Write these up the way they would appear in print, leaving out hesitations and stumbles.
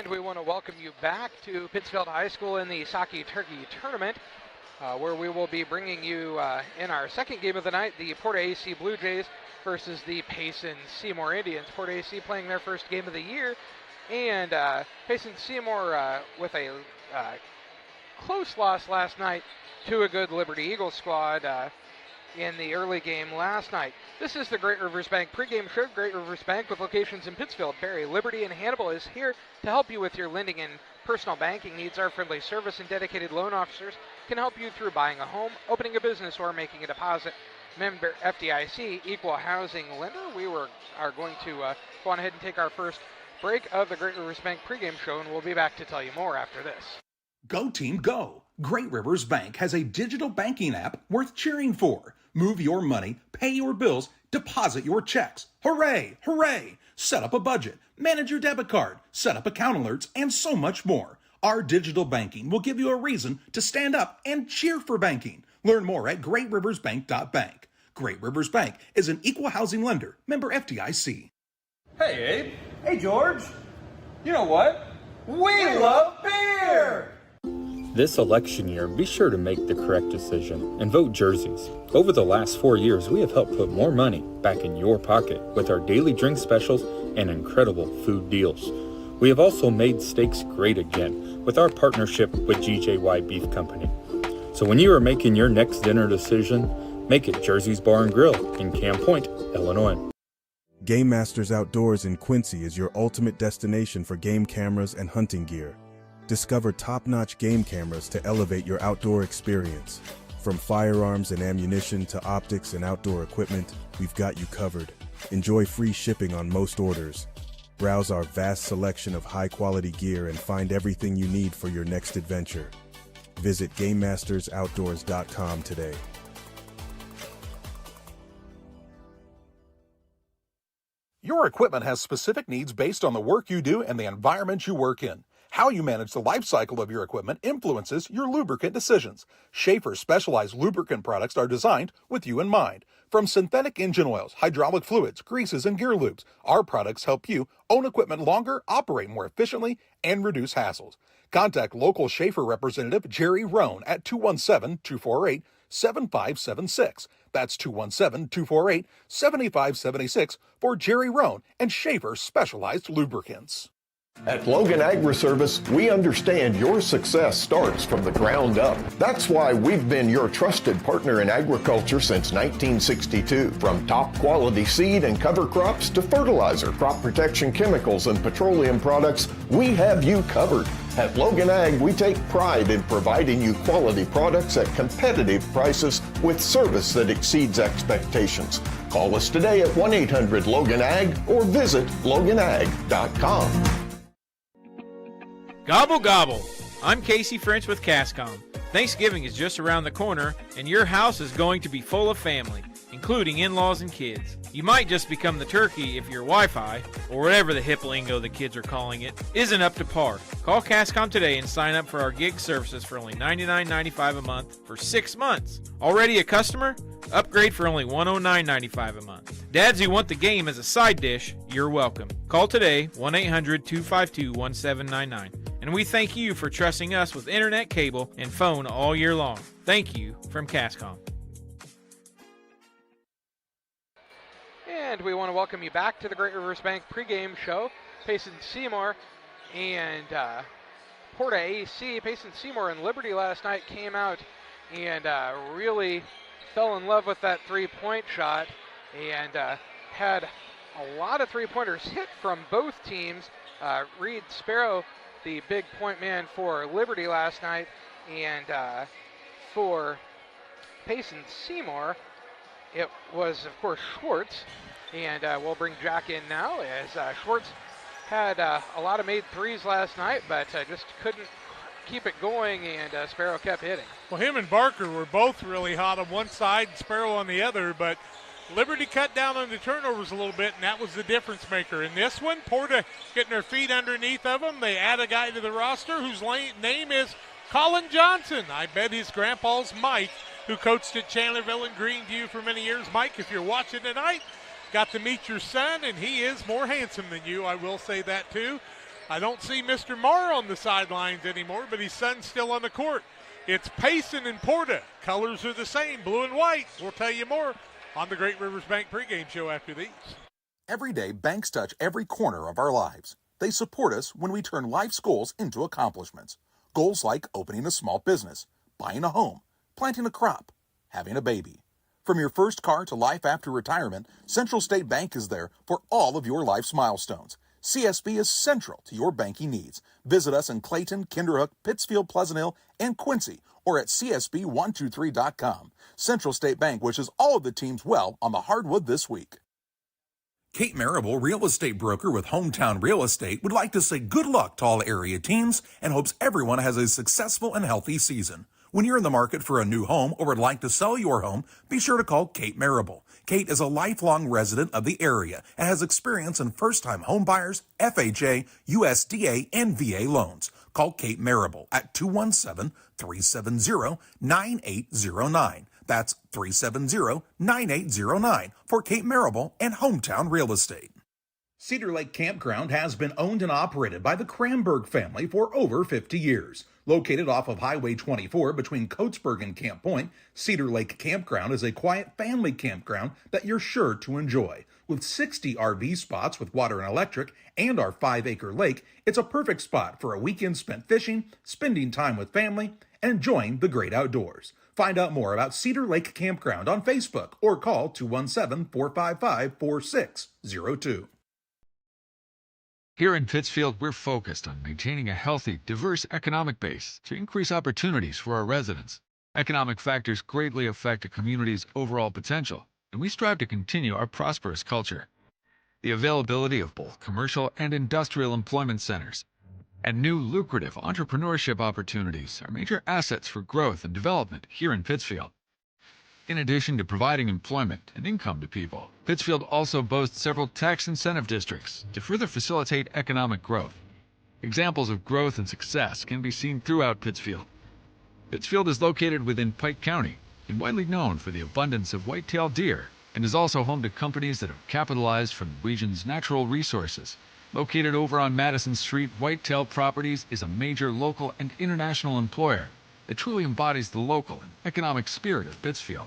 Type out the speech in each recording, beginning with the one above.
And we want to welcome you back to Pittsfield High School in the Saki Turkey Tournament, where we will be bringing you, in our second game of the night, the PORTA-A Blue Jays versus the Payson Seymour Indians. PORTA-A playing their first game of the year, and Payson Seymour with a close loss last night to a good Liberty Eagles squad in the early game last night. This is the Great Rivers Bank pregame show. Great Rivers Bank, with locations in Pittsfield, Barry, Liberty, and Hannibal, is here to help you with your lending and personal banking needs. Our friendly service and dedicated loan officers can help you through buying a home, opening a business, or making a deposit. Member FDIC, equal housing lender. We are going to go on ahead and take our first break of the Great Rivers Bank pregame show, and we'll be back to tell you more after this. Go team, go! Great Rivers Bank has a digital banking app worth cheering for. Move your money, pay your bills, deposit your checks. Hooray! Hooray! Set up a budget, manage your debit card, set up account alerts, and so much more. Our digital banking will give you a reason to stand up and cheer for banking. Learn more at greatriversbank.bank. Great Rivers Bank is an equal housing lender, member FDIC. Hey, Abe. Hey, George. You know what? We love beer! This election year, be sure to make the correct decision and vote jerseys. Over the last 4 years, we have helped put more money back in your pocket with our daily drink specials and incredible food deals. We have also made steaks great again with our partnership with GJY Beef Company. So when you are making your next dinner decision, make it Jersey's Bar and Grill in Camp Point, Illinois. Game Masters Outdoors in Quincy is your ultimate destination for game cameras and hunting gear. Discover top-notch game cameras to elevate your outdoor experience. From firearms and ammunition to optics and outdoor equipment, we've got you covered. Enjoy free shipping on most orders. Browse our vast selection of high-quality gear and find everything you need for your next adventure. Visit GameMastersOutdoors.com today. Your equipment has specific needs based on the work you do and the environment you work in. How you manage the life cycle of your equipment influences your lubricant decisions. Schaefer's specialized lubricant products are designed with you in mind. From synthetic engine oils, hydraulic fluids, greases, and gear lubes, our products help you own equipment longer, operate more efficiently, and reduce hassles. Contact local Schaefer representative Jerry Roan at 217-248-7576. That's 217-248-7576 for Jerry Roan and Schaefer Specialized Lubricants. At Logan Agri-Service, we understand your success starts from the ground up. That's why we've been your trusted partner in agriculture since 1962. From top quality seed and cover crops to fertilizer, crop protection chemicals, and petroleum products, we have you covered. At Logan Ag, we take pride in providing you quality products at competitive prices with service that exceeds expectations. Call us today at 1-800-LOGAN-AG or visit loganag.com. Gobble gobble. I'm Casey French with Cascom. Thanksgiving is just around the corner, and your house is going to be full of family, including in-laws and kids. You might just become the turkey if your Wi-Fi, or whatever the hip lingo the kids are calling it, isn't up to par. Call Cascom today and sign up for our gig services for only $99.95 a month for 6 months. Already a customer? Upgrade for only $109.95 a month. Dads who want the game as a side dish, you're welcome. Call today, 1-800-252-1799. And we thank you for trusting us with internet, cable, and phone all year long. Thank you from Cascom. And we want to welcome you back to the Great Rivers Bank pregame show. Payson Seymour and PORTA-A. Payson Seymour and Liberty last night came out and really fell in love with that three-point shot and had a lot of three-pointers hit from both teams. Reed Sparrow, the big point man for Liberty last night, and for Payson Seymour, it was, of course, Schwartz. And we'll bring Jack in now, as Schwartz had a lot of made threes last night, but just couldn't keep it going, and Sparrow kept hitting. Well, him and Barker were both really hot on one side, Sparrow on the other, but Liberty cut down on the turnovers a little bit, and that was the difference maker. In this one, Porta getting their feet underneath of them. They add a guy to the roster whose name is Colin Johnson. I bet his grandpa's Mike, who coached at Chandlerville and Greenview for many years. Mike, if you're watching tonight, got to meet your son, and he is more handsome than you. I will say that, too. I don't see Mr. Marr on the sidelines anymore, but his son's still on the court. It's Payson and Porta. Colors are the same, blue and white. We'll tell you more on the Great Rivers Bank pregame show after these. Every day, banks touch every corner of our lives. They support us when we turn life's goals into accomplishments. Goals like opening a small business, buying a home, planting a crop, having a baby. From your first car to life after retirement, Central State Bank is there for all of your life's milestones. CSB is central to your banking needs. Visit us in Clayton, Kinderhook, Pittsfield, Pleasant Hill, and Quincy, or at csb123.com. Central State Bank wishes all of the teams well on the hardwood this week. Kate Marable, real estate broker with Hometown Real Estate, would like to say good luck to all area teams and hopes everyone has a successful and healthy season. When you're in the market for a new home or would like to sell your home, be sure to call Kate Marable. Kate is a lifelong resident of the area and has experience in first-time home buyers, FHA, USDA, and VA loans. Call Kate Marable at 217-370-9809. That's 370-9809 for Kate Marable and Hometown Real Estate. Cedar Lake Campground has been owned and operated by the Kramberg family for over 50 years. Located off of Highway 24 between Coatesburg and Camp Point, Cedar Lake Campground is a quiet family campground that you're sure to enjoy. With 60 RV spots with water and electric and our 5-acre lake, it's a perfect spot for a weekend spent fishing, spending time with family, and enjoying the great outdoors. Find out more about Cedar Lake Campground on Facebook or call 217-455-4602. Here in Pittsfield, we're focused on maintaining a healthy, diverse economic base to increase opportunities for our residents. Economic factors greatly affect a community's overall potential, and we strive to continue our prosperous culture. The availability of both commercial and industrial employment centers and new lucrative entrepreneurship opportunities are major assets for growth and development here in Pittsfield. In addition to providing employment and income to people, Pittsfield also boasts several tax incentive districts to further facilitate economic growth. Examples of growth and success can be seen throughout Pittsfield. Pittsfield is located within Pike County and widely known for the abundance of white-tailed deer, and is also home to companies that have capitalized from the region's natural resources. Located over on Madison Street, Whitetail Properties is a major local and international employer that truly embodies the local and economic spirit of Pittsfield.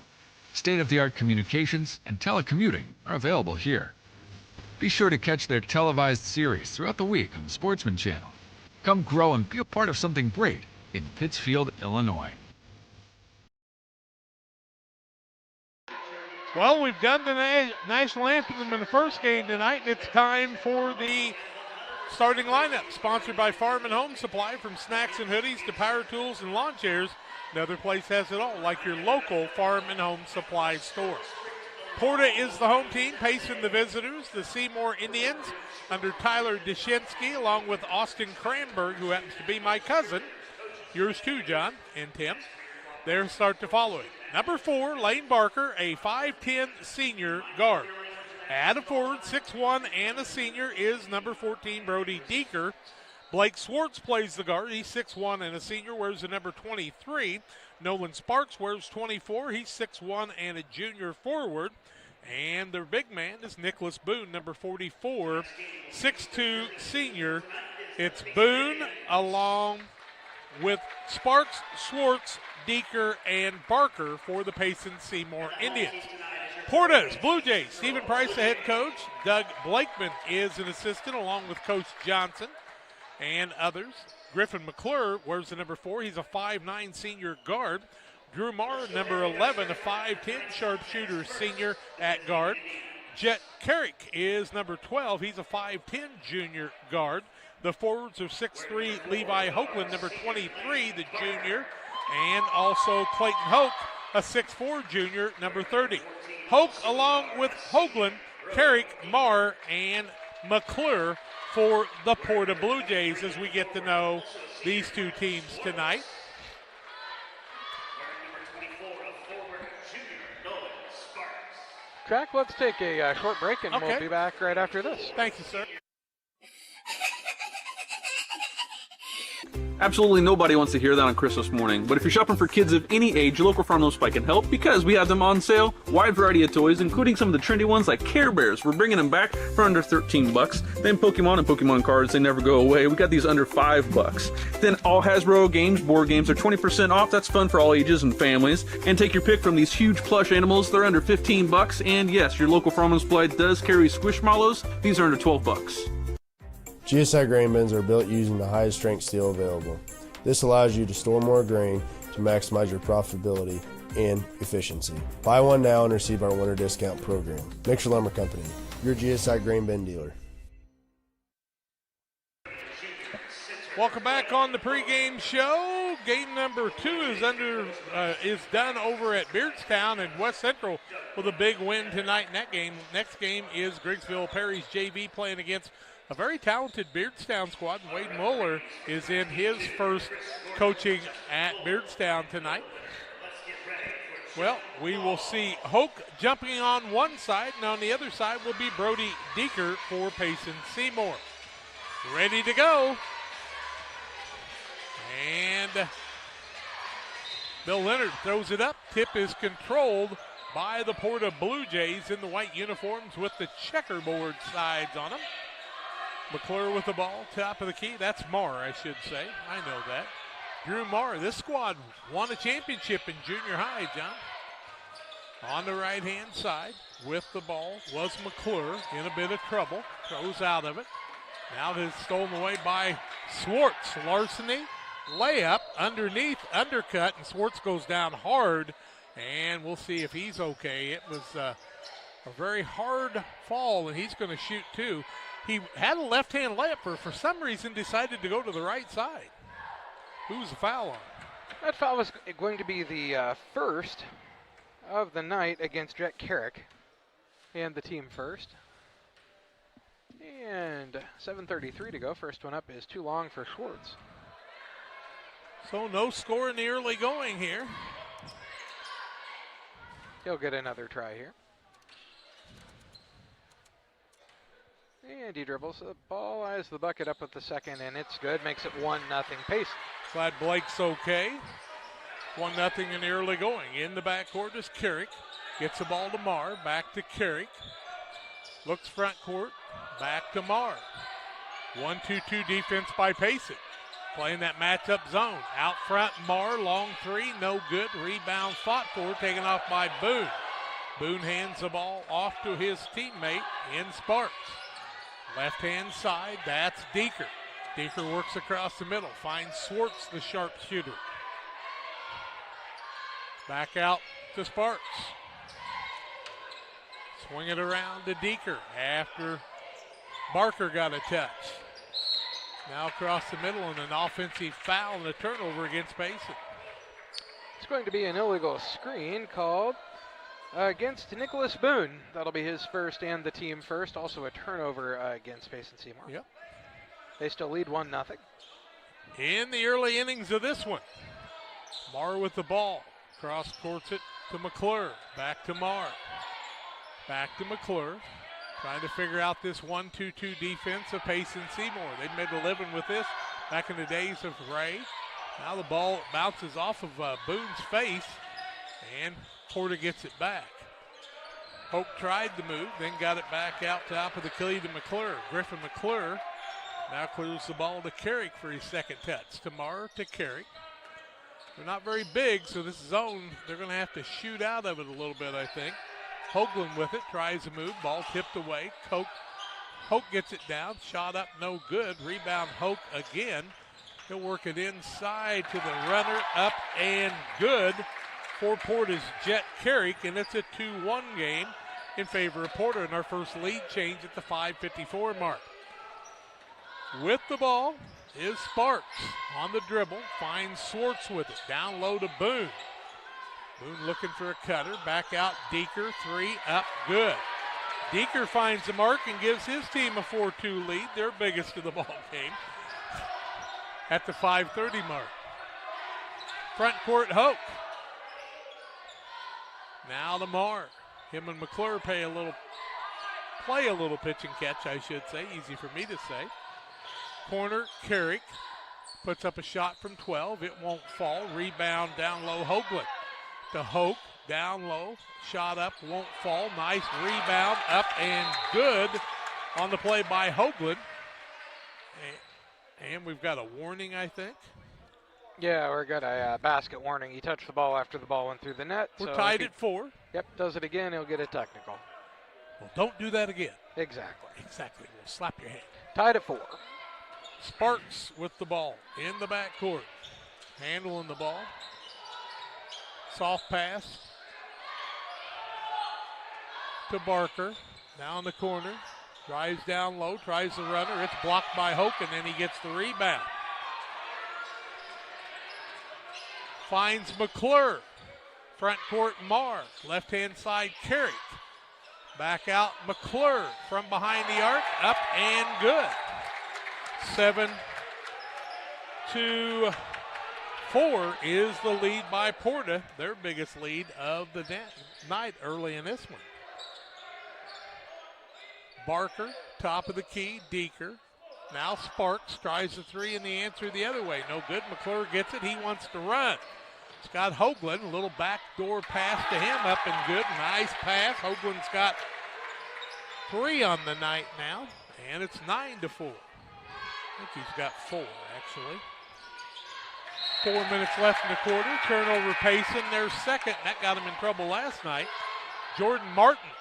State-of-the-art communications and telecommuting are available here. Be sure to catch their televised series throughout the week on the Sportsman Channel. Come grow and be a part of something great in Pittsfield, Illinois. Well, we've done the national anthem in the first game tonight, and it's time for the starting lineup, sponsored by Farm and Home Supply. From snacks and hoodies to power tools and lawn chairs, another place has it all, like your local Farm and Home Supply store. Porta is the home team, Payson the visitors, the Seymour Indians under Tyler Deshinsky, along with Austin Kramberg, who happens to be my cousin. Yours too, John and Tim. Their start to follow it. Number 4, Lane Barker, a 5'10 senior guard. At a forward, 6'1 and a senior, is number 14, Brody Deeker. Blake Swartz plays the guard. He's 6'1 and a senior, wears the number 23. Nolan Sparks wears 24. He's 6'1 and a junior forward. And their big man is Nicholas Boone, number 44, 6'2 senior. It's Boone along with Sparks, Swartz, Deeker, and Barker for the Payson Seymour Indians. Porta's Blue Jays, Stephen Price, the head coach. Doug Blakeman is an assistant along with Coach Johnson and others. Griffin McClure wears the number 4. He's a 5'9 senior guard. Drew Marr, number 11, a 5'10 sharpshooter senior at guard. Jet Carrick is number 12. He's a 5'10 junior guard. The forwards are 6'3 Levi Hoagland, number 23, the junior, and also Clayton Hoke, a 6'4 junior, number 30. Hoke along with Hoagland, Carrick, Marr, and McClure for the Porta Blue Jays as we get to know these two teams tonight. Jack, let's take a short break, and we'll be back right after this. Thank you, sir. Absolutely nobody wants to hear that on Christmas morning, but if you're shopping for kids of any age, your local Farm Noble Supply can help because we have them on sale. Wide variety of toys, including some of the trendy ones like Care Bears. We're bringing them back for under $13. Then Pokemon and Pokemon cards, they never go away. We got these under $5. Then all Hasbro games, board games are 20% off. That's fun for all ages and families. And take your pick from these huge plush animals. They're under $15. And yes, your local Farm Noble Supply does carry Squishmallows. These are under $12. GSI grain bins are built using the highest strength steel available. This allows you to store more grain to maximize your profitability and efficiency. Buy one now and receive our winter discount program. Mixer Lumber Company, your GSI grain bin dealer. Welcome back on the pregame show. Game number 2 is done over at Beardstown, and West Central with a big win tonight in that game. Next game is Griggsville Perry's JV playing against a very talented Beardstown squad. Wade Mueller is in his first coaching at Beardstown tonight. Well, we will see Hoke jumping on one side, and on the other side will be Brody Deeker for Payson Seymour. Ready to go. And Bill Leonard throws it up. Tip is controlled by the Porta Blue Jays in the white uniforms with the checkerboard sides on them. McClure with the ball, top of the key. That's Marr, I should say. I know that. Drew Marr, this squad won a championship in junior high, John. On the right-hand side with the ball was McClure in a bit of trouble. Throws out of it. Now it is stolen away by Swartz. Larceny, layup, underneath, undercut, and Swartz goes down hard. And we'll see if he's okay. It was a very hard fall, and he's going to shoot two. He had a left-hand layup, for some reason decided to go to the right side. Who's the foul on? That foul was going to be the first of the night against Jet Carrick, and the team first. And 7:33 to go. First one up is too long for Schwartz. So no score in the early going here. He'll get another try here. And he dribbles the ball, eyes the bucket up with the second, and it's good. Makes it 1-0 Payson. Glad Blake's okay. 1-0 in the early going. In the backcourt is Carrick. Gets the ball to Marr. Back to Carrick. Looks front court. Back to Marr. 1-2-2 defense by Payson. Playing that matchup zone. Out front, Marr. Long three. No good. Rebound fought for. Taken off by Boone. Boone hands the ball off to his teammate in Sparks. Left-hand side, that's Deeker. Deeker works across the middle, finds Swartz, the sharpshooter. Back out to Sparks. Swing it around to Deeker after Barker got a touch. Now across the middle and an offensive foul and a turnover against Payson. It's going to be an illegal screen called against Nicholas Boone. That'll be his first and the team first. Also a turnover against Payson Seymour. Yep. They still lead 1-0. In the early innings of this one, Marr with the ball. Cross courts it to McClure. Back to Marr. Back to McClure. Trying to figure out this 1-2-2 defense of Payson Seymour. They made a living with this back in the days of Ray. Now the ball bounces off of Boone's face, and Porter gets it back. Hope tried the move, then got it back out top of the key to McClure. Griffin McClure now clears the ball to Carrick for his second touch. Tamar to Carrick. They're not very big, so this zone, they're going to have to shoot out of it a little bit, I think. Hoagland with it, tries to move, ball tipped away. Hoke gets it down, shot up, no good. Rebound Hoke again. He'll work it inside to the runner, up and good for Porta's Jet Carrick, and it's a 2-1 game in favor of Porter, and our first lead change at the 5:54 mark. With the ball is Sparks on the dribble, finds Swartz with it, down low to Boone. Boone looking for a cutter, back out Deeker, three, up, good. Deeker finds the mark and gives his team a 4-2 lead, their biggest of the ball game, at the 5:30 mark. Front court, Hoke. Now to Marr. Him and McClure play a little pitch and catch, I should say. Easy for me to say. Corner, Carrick. puts up a shot from 12. It won't fall. Rebound down low, Hoagland to Hoke. Down low, shot up, won't fall. Nice rebound, up and good on the play by Hoagland. And we've got a warning, I think. Yeah, we're got a basket warning. He touched the ball after the ball went through the net. We're tied at 4. Yep, does it again, he'll get a technical. Well, don't do that again. Exactly. Exactly. We'll slap your hand. Tied at 4. Sparks with the ball in the backcourt. Handling the ball. Soft pass to Barker. Down the corner. Drives down low. Tries the runner. It's blocked by Hoke, and then he gets the rebound. Finds McClure. Front court, Marr. Left-hand side, Carrick. Back out, McClure from behind the arc. Up and good. 7-4 is the lead by Porta, their biggest lead of the night early in this one. Barker, top of the key, Deeker. Now Sparks tries the 3 and the answer the other way. No good. McClure gets it. He wants to run. Scott Hoagland, a little backdoor pass to him, up and good. Nice pass. Hoagland's got 3 on the night now, and it's 9-4. I think he's got 4, actually. 4 minutes left in the quarter. Turnover Payson, their second. That got him in trouble last night. Jordan Martin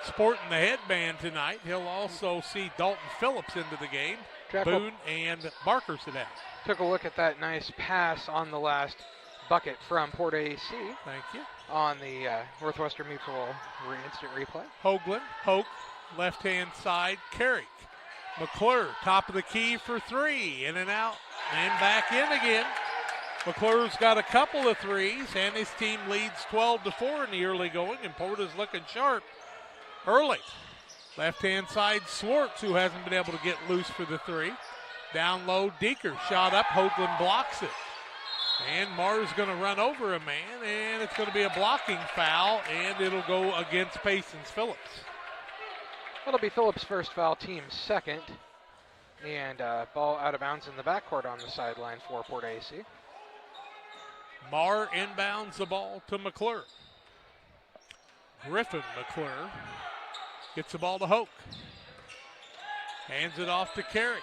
sporting the headband tonight. He'll also see Dalton Phillips into the game. Boone and Barker sit down. Took a look at that nice pass on the last bucket from PORTA-A. Thank you. On the Northwestern Mutual instant replay. Hoagland, Hoke, left-hand side, Carrick. McClure, top of the key for 3. In and out, and back in again. McClure's got a couple of threes, and his team leads 12-4 in the early going, and Porta's looking sharp early. Left-hand side, Swartz, who hasn't been able to get loose for the 3. Down low, Deeker, shot up, Hoagland blocks it. And Marr's going to run over a man, and it's going to be a blocking foul, and it'll go against Payson's Phillips. That'll be Phillips' first foul, team's second. And ball out of bounds in the backcourt on the sideline for PORTA-A. Marr inbounds the ball to McClure. Griffin McClure gets the ball to Hoke. Hands it off to Carrick.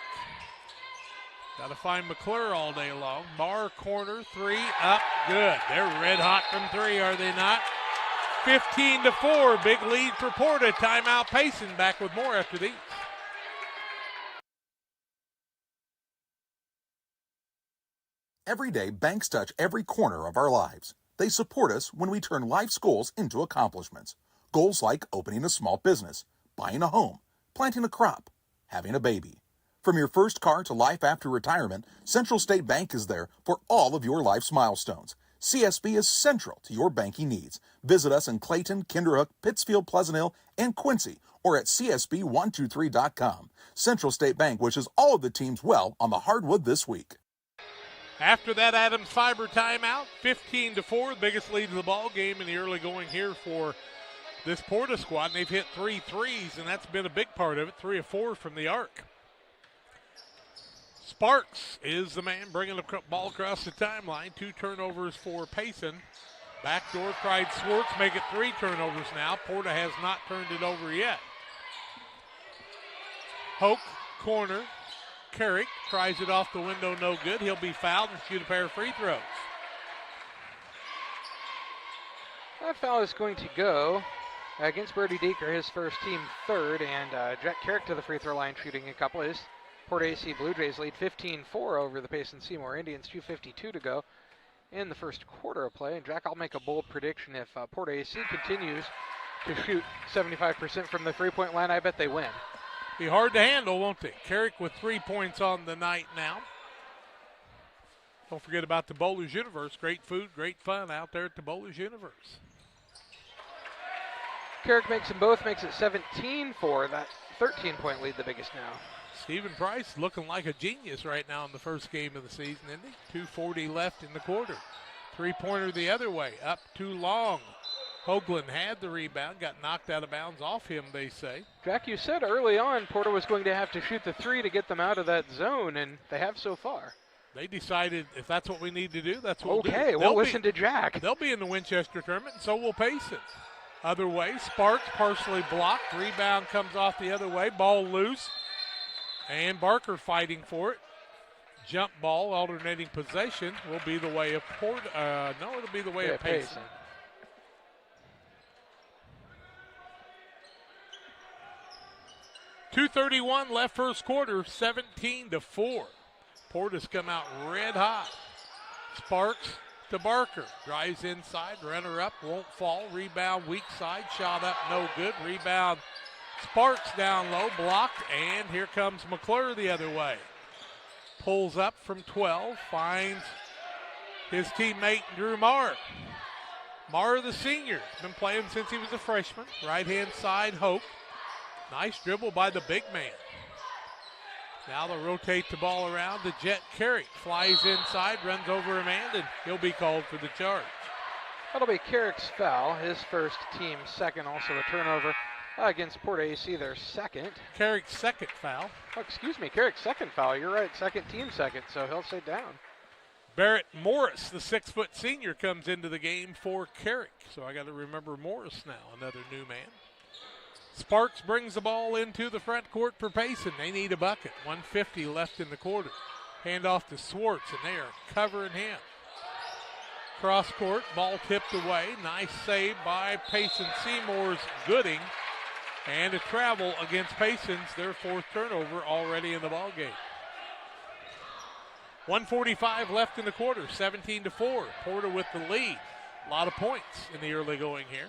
Got to find McClure all day long. Marr corner, 3 up, good. They're red hot from 3, are they not? 15-4, big lead for Porta. Timeout Payson, back with more after these. Every day, banks touch every corner of our lives. They support us when we turn life's goals into accomplishments. Goals like opening a small business, buying a home, planting a crop, having a baby. From your first car to life after retirement, Central State Bank is there for all of your life's milestones. CSB is central to your banking needs. Visit us in Clayton, Kinderhook, Pittsfield, Pleasant Hill, and Quincy, or at csb123.com. Central State Bank wishes all of the teams well on the hardwood this week. After that Adams Fiber timeout, 15-4, the biggest lead of the ball game in the early going here for this Porta squad. And they've hit 3 threes, and that's been a big part of it, 3 of 4 from the arc. Sparks is the man bringing the ball across the timeline. 2 turnovers for Payson. Backdoor tried Swartz, make it 3 turnovers now. Porta has not turned it over yet. Hoke, corner. Carrick tries it off the window, no good. He'll be fouled and shoot a pair of free throws. That foul is going to go against Brody Deeker, his first team third, and Jack Carrick to the free throw line shooting a couple. His PORTA-A Blue Jays lead 15-4 over the Payson Seymour Indians, 2:52 to go in the first quarter of play. And Jack, I'll make a bold prediction. If PORTA-A continues to shoot 75% from the three-point line, I bet they win. Be hard to handle, won't it? Carrick with 3 points on the night now. Don't forget about the Bowlers Universe. Great food, great fun out there at the Bowlers Universe. Carrick makes them both, makes it 17-4. That 13-point lead, the biggest now. Stephen Price looking like a genius right now in the first game of the season, isn't he? 2:40 left in the quarter. 3-pointer the other way, up too long. Hoagland had the rebound, got knocked out of bounds off him, they say. Jack, you said early on Porta was going to have to shoot the 3 to get them out of that zone, and they have so far. They decided if that's what we need to do, that's what we'll do. Okay, we'll listen to Jack. They'll be in the Winchester tournament, and so will Payson. Other way, Sparks partially blocked. Rebound comes off the other way. Ball loose. And Barker fighting for it. Jump ball, alternating possession, will be the way of it'll be the way of Payson. 2:31 left first quarter, 17-4. Porta's come out red hot. Sparks to Barker. Drives inside, runner up, won't fall. Rebound, weak side, shot up, no good. Rebound, Sparks down low, blocked, and here comes McClure the other way. Pulls up from 12, finds his teammate Drew Marr. Marr, the senior, been playing since he was a freshman. Right-hand side, Hope. Nice dribble by the big man. Now they'll rotate the ball around to Jet Carrick. Flies inside, runs over a man, and he'll be called for the charge. That'll be Carrick's foul, his first, team second, also a turnover against PORTA-A, their second. Carrick's second foul. Oh, excuse me, Carrick's second foul. You're right, second, team second, so he'll sit down. Barrett Morris, the 6-foot senior, comes into the game for Carrick. So I got to remember Morris now, another new man. Sparks brings the ball into the front court for Payson. They need a bucket. 1:50 left in the quarter. Hand off to Swartz, and they are covering him. Cross court, ball tipped away. Nice save by Payson. Seymour's Gooding. And a travel against Payson's, their fourth turnover already in the ballgame. 1:45 left in the quarter, 17-4. Porta with the lead. A lot of points in the early going here.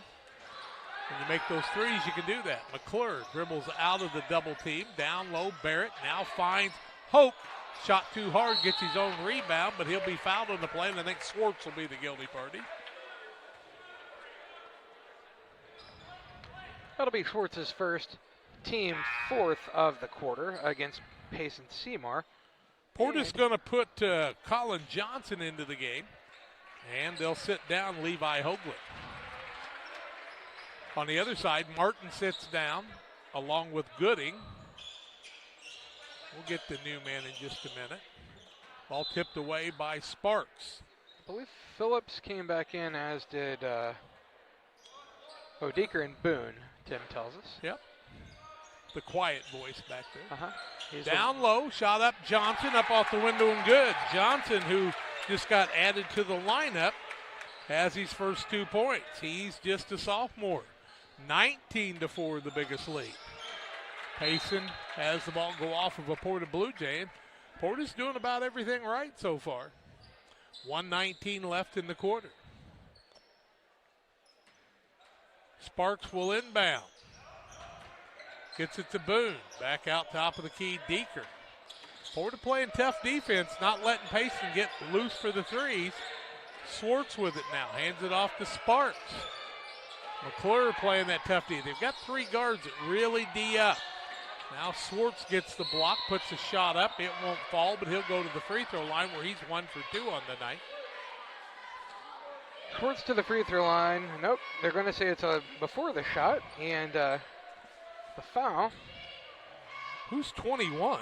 When you make those threes, you can do that. McClure dribbles out of the double team. Down low, Barrett now finds Hope. Shot too hard, gets his own rebound, but he'll be fouled on the play, and I think Swartz will be the guilty party. That'll be Schwartz's first, team fourth of the quarter against Payson Seymour. Porta's going to put Colin Johnson into the game, and they'll sit down Levi Hoagland. On the other side, Martin sits down along with Gooding. We'll get the new man in just a minute. Ball tipped away by Sparks. I believe Phillips came back in, as did Deeker and Boone, Tim tells us. Yep. The quiet voice back there. He's down low, shot up Johnson, up off the window and good. Johnson, who just got added to the lineup, has his first 2 points. He's just a sophomore. 19-4, the biggest lead. Payson has the ball go off of a Porta Blue Jay. Porta's doing about everything right so far. 1:19 left in the quarter. Sparks will inbound. Gets it to Boone. Back out top of the key, Deeker. Porta playing tough defense, not letting Payson get loose for the threes. Swartz with it now. Hands it off to Sparks. McClure playing that tough D. They've got three guards that really D up. Now Swartz gets the block, puts a shot up. It won't fall, but he'll go to the free throw line where he's 1 for 2 on the night. Swartz to the free throw line. Nope, they're going to say it's before the shot, and the foul. Who's 21?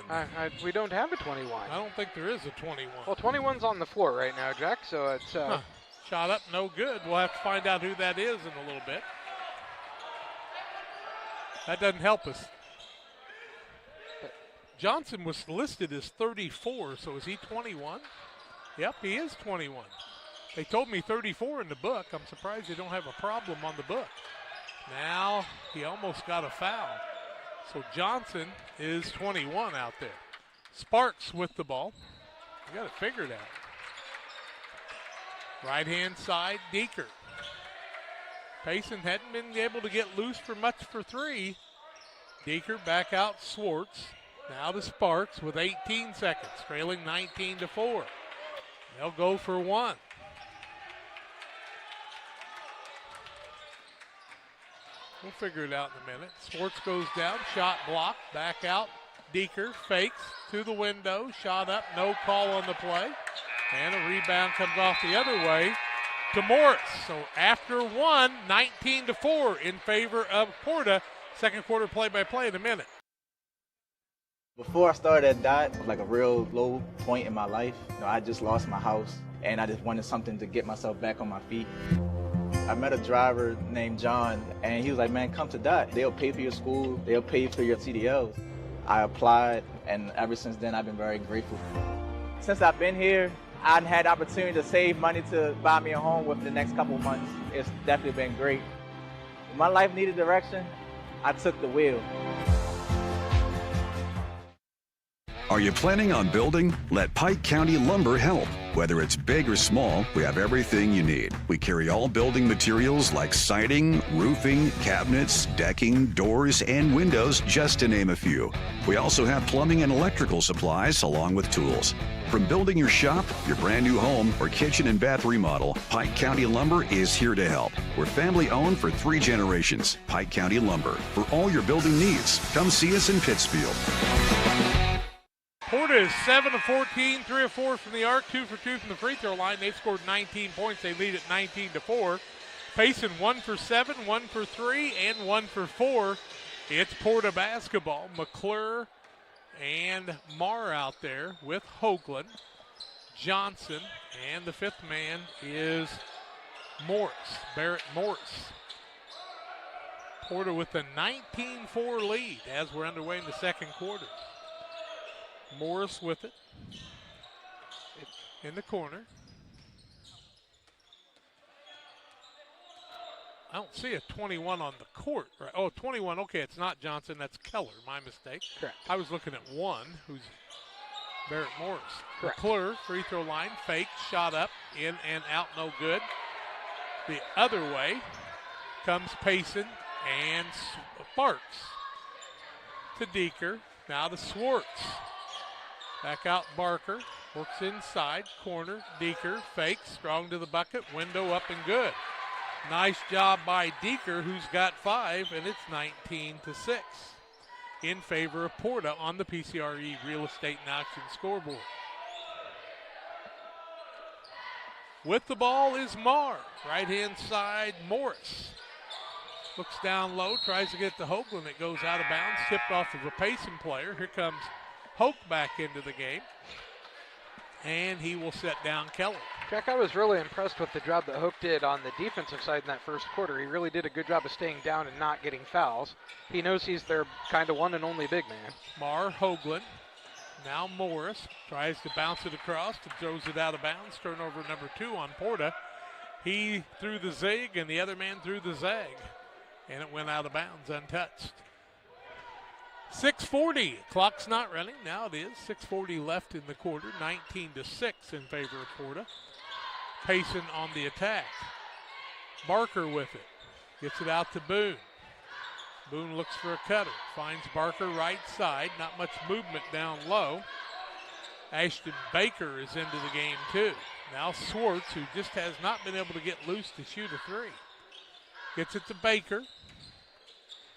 We don't have a 21. I don't think there is a 21. Well, 21's on the floor right now, Jack, so it's... Shot up, no good. We'll have to find out who that is in a little bit. That doesn't help us. Johnson was listed as 34, so is he 21? Yep, he is 21. They told me 34 in the book. I'm surprised they don't have a problem on the book. Now he almost got a foul. So Johnson is 21 out there. Sparks with the ball. We got it figured out. Right-hand side, Deeker. Payson hadn't been able to get loose for much for three. Deeker back out Swartz. Now to Sparks with 18 seconds, trailing 19-4. They'll go for one. We'll figure it out in a minute. Swartz goes down, shot blocked, back out. Deeker fakes to the window, shot up, no call on the play. And a rebound comes off the other way to Morris. So after one, 19-4 in favor of Porta. Second quarter play-by-play in a minute. Before I started at Dot, like a real low point in my life, I just lost my house and I just wanted something to get myself back on my feet. I met a driver named John and he was like, man, come to Dot. They'll pay for your school, they'll pay for your CDLs. I applied and ever since then I've been very grateful. Since I've been here, I've had the opportunity to save money to buy me a home within the next couple months. It's definitely been great. When my life needed direction, I took the wheel. Are you planning on building? Let Pike County Lumber help. Whether it's big or small, we have everything you need. We carry all building materials like siding, roofing, cabinets, decking, doors, and windows, just to name a few. We also have plumbing and electrical supplies along with tools. From building your shop, your brand new home, or kitchen and bath remodel, Pike County Lumber is here to help. We're family owned for 3 generations. Pike County Lumber. For all your building needs, come see us in Pittsfield. Porta is 7 of 14, 3 of 4 from the arc, 2 for 2 from the free throw line. They've scored 19 points. They lead at 19-4. Payson 1 for 7, 1 for 3, and 1 for 4. It's Porta basketball. McClure and Marr out there with Hoagland, Johnson, and the 5th man is Morris, Barrett Morris. Porta with a 19-4 lead as we're underway in the second quarter. Morris with it in the corner. I don't see a 21 on the court. Right? Oh, 21. Okay, it's not Johnson. That's Keller. My mistake. Correct. I was looking at 1, who's Barrett Morris. Correct. McClure, free throw line, fake, shot up, in and out, no good. The other way comes Payson and Sparks to Deeker. Now to Swartz. Back out Barker, works inside, corner, Deeker, fakes, strong to the bucket, window up and good. Nice job by Deeker, who's got 5, and it's 19-6 in favor of Porta on the PCRE Real Estate and Auction scoreboard. With the ball is Marr, right-hand side, Morris. Looks down low, tries to get to Hoagland, it goes out of bounds, tipped off of a Payson player. Here comes Hoke back into the game, and he will set down Keller. Jack, I was really impressed with the job that Hoke did on the defensive side in that first quarter. He really did a good job of staying down and not getting fouls. He knows he's their kind of one and only big man. Marr, Hoagland, now Morris tries to bounce it across and throws it out of bounds. Turnover number 2 on Porta. He threw the zig and the other man threw the zag, and it went out of bounds untouched. 6:40, clock's not running, now it is. 6:40 left in the quarter, 19-6 in favor of Porta. Payson on the attack. Barker with it, gets it out to Boone. Boone looks for a cutter, finds Barker right side, not much movement down low. Ashton Baker is into the game too. Now Swartz, who just has not been able to get loose to shoot a 3. Gets it to Baker.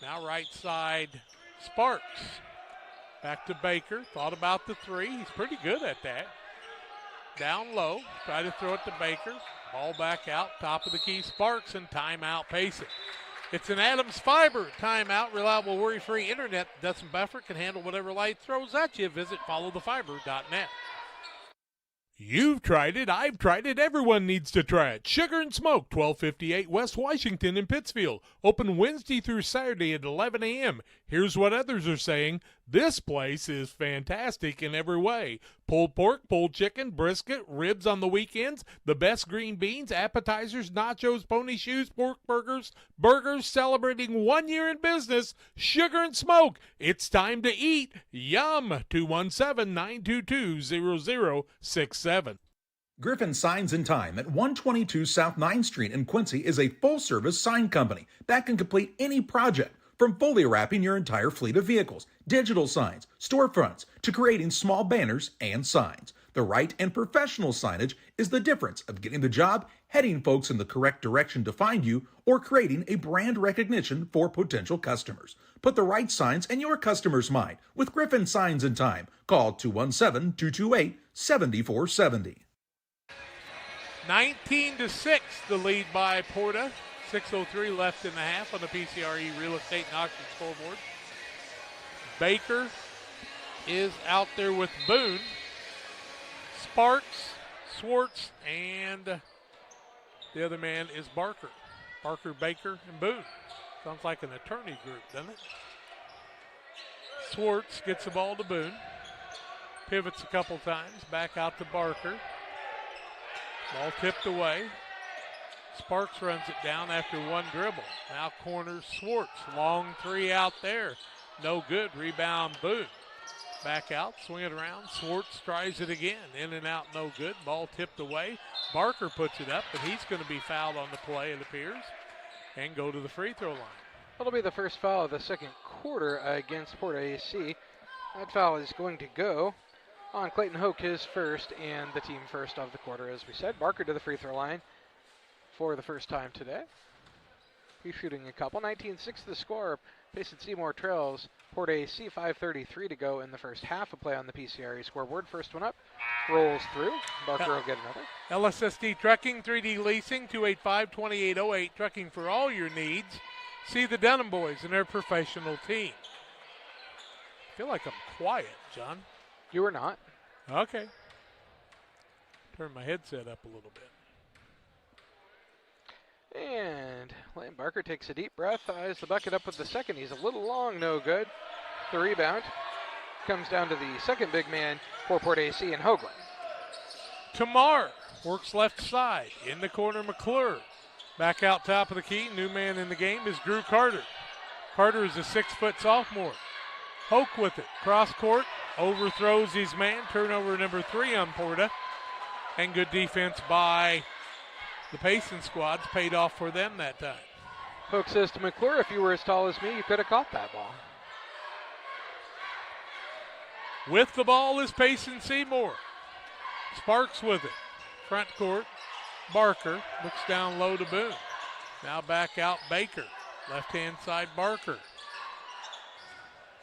Now right side, Sparks. Back to Baker, thought about the 3. He's pretty good at that. Down low, try to throw it to Baker. Ball back out, top of the key, Sparks, and timeout Payson. It's an Adams Fiber timeout. Reliable, worry-free internet that doesn't buffer, can handle whatever light throws at you. Visit followthefiber.net. You've tried it, I've tried it, everyone needs to try it. Sugar and Smoke, 1258 West Washington in Pittsfield. Open Wednesday through Saturday at 11 a.m. Here's what others are saying. This place is fantastic in every way. Pulled pork, pulled chicken, brisket, ribs on the weekends, the best green beans, appetizers, nachos, pony shoes, pork burgers, celebrating 1 year in business. Sugar and Smoke, it's time to eat. Yum! 217-922-0067. Griffin Signs and Time at 122 South 9th Street in Quincy is a full-service sign company that can complete any project, from fully wrapping your entire fleet of vehicles, digital signs, storefronts, to creating small banners and signs. The right and professional signage is the difference of getting the job, heading folks in the correct direction to find you, or creating a brand recognition for potential customers. Put the right signs in your customer's mind with Griffin Signs and Time. Call 217-228-7470. 19-6, the lead by Porta. 6:03 left in the half on the PCRE Real Estate and Auction scoreboard. Baker is out there with Boone, Sparks, Swartz, and the other man is Barker. Barker, Baker, and Boone. Sounds like an attorney group, doesn't it? Swartz gets the ball to Boone. Pivots a couple times. Back out to Barker. Ball tipped away. Sparks runs it down after one dribble. Now corner Swartz. Long three out there. No good. Rebound Boone. Back out. Swing it around. Swartz tries it again. In and out. No good. Ball tipped away. Barker puts it up, but he's going to be fouled on the play, it appears, and go to the free throw line. That'll be the first foul of the second quarter against PORTA-A. That foul is going to go on Clayton Hoke, his first and the team first of the quarter, as we said. Barker to the free throw line for the first time today. He's shooting a couple. 19-6 the score. Payson Seymour trails PORTA-A. 5:33 to go in the first half of play on the PCRE scoreboard. First one up, rolls through. Barker will get another. LSSD Trucking, 3D Leasing, 285-2808. Trucking for all your needs. See the Dunham boys and their professional team. I feel like I'm quiet, John. You are not. Okay. Turn my headset up a little bit. And Lane Barker takes a deep breath, eyes the bucket up with the second. He's a little long, no good. The rebound comes down to the second big man for PORTA-A and Hoagland. Tamar works left side. In the corner, McClure. Back out top of the key. New man in the game is Drew Carter. Carter is a 6-foot sophomore. Hoke with it. Cross court. Overthrows his man. Turnover number 3 on Porta. And good defense by the Payson squad's paid off for them that time. Hoke says to McClure, if you were as tall as me, you could have caught that ball. With the ball is Payson Seymour. Sparks with it. Front court. Barker looks down low to Boone. Now back out Baker. Left-hand side Barker.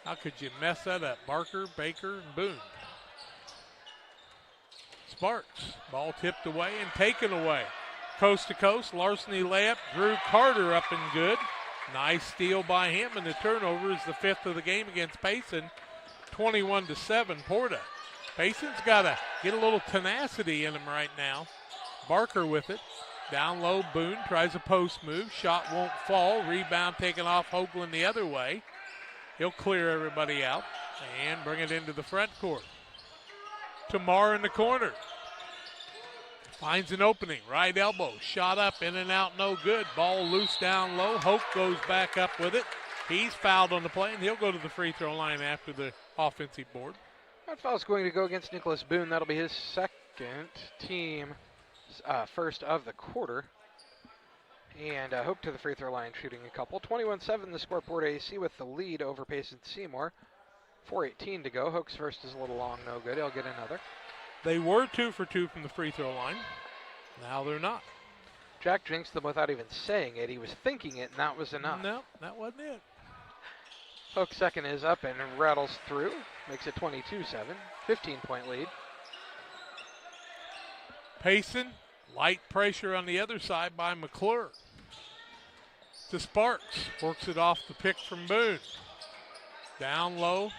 How could you mess that up? Barker, Baker, and Boone. Sparks. Ball tipped away and taken away. Coast to coast, larceny layup. Drew Carter up and good. Nice steal by him, and the turnover is the 5th of the game against Payson. 21-7 Porta. Payson's got to get a little tenacity in him right now. Barker with it. Down low, Boone tries a post move. Shot won't fall. Rebound taken off Hoagland the other way. He'll clear everybody out and bring it into the front court. Tamar in the corner. Finds an opening. Right elbow. Shot up, in and out, no good. Ball loose down low. Hoke goes back up with it. He's fouled on the play, and he'll go to the free throw line after the offensive board. That foul's going to go against Nicholas Boone. That'll be his second, team first of the quarter. And Hoke to the free throw line, shooting a couple. 21-7 the score. PORTA-A with the lead over Payson Seymour. 4:18 to go. Hoke's first is a little long, no good. He'll get another. They were 2 for 2 from the free throw line. Now they're not. Jack jinxed them without even saying it. He was thinking it, and that was enough. No, that wasn't it. Hoke's second is up and rattles through. Makes it 22-7. 15-point lead. Payson, light pressure on the other side by McClure. To Sparks. Works it off the pick from Boone. Down low,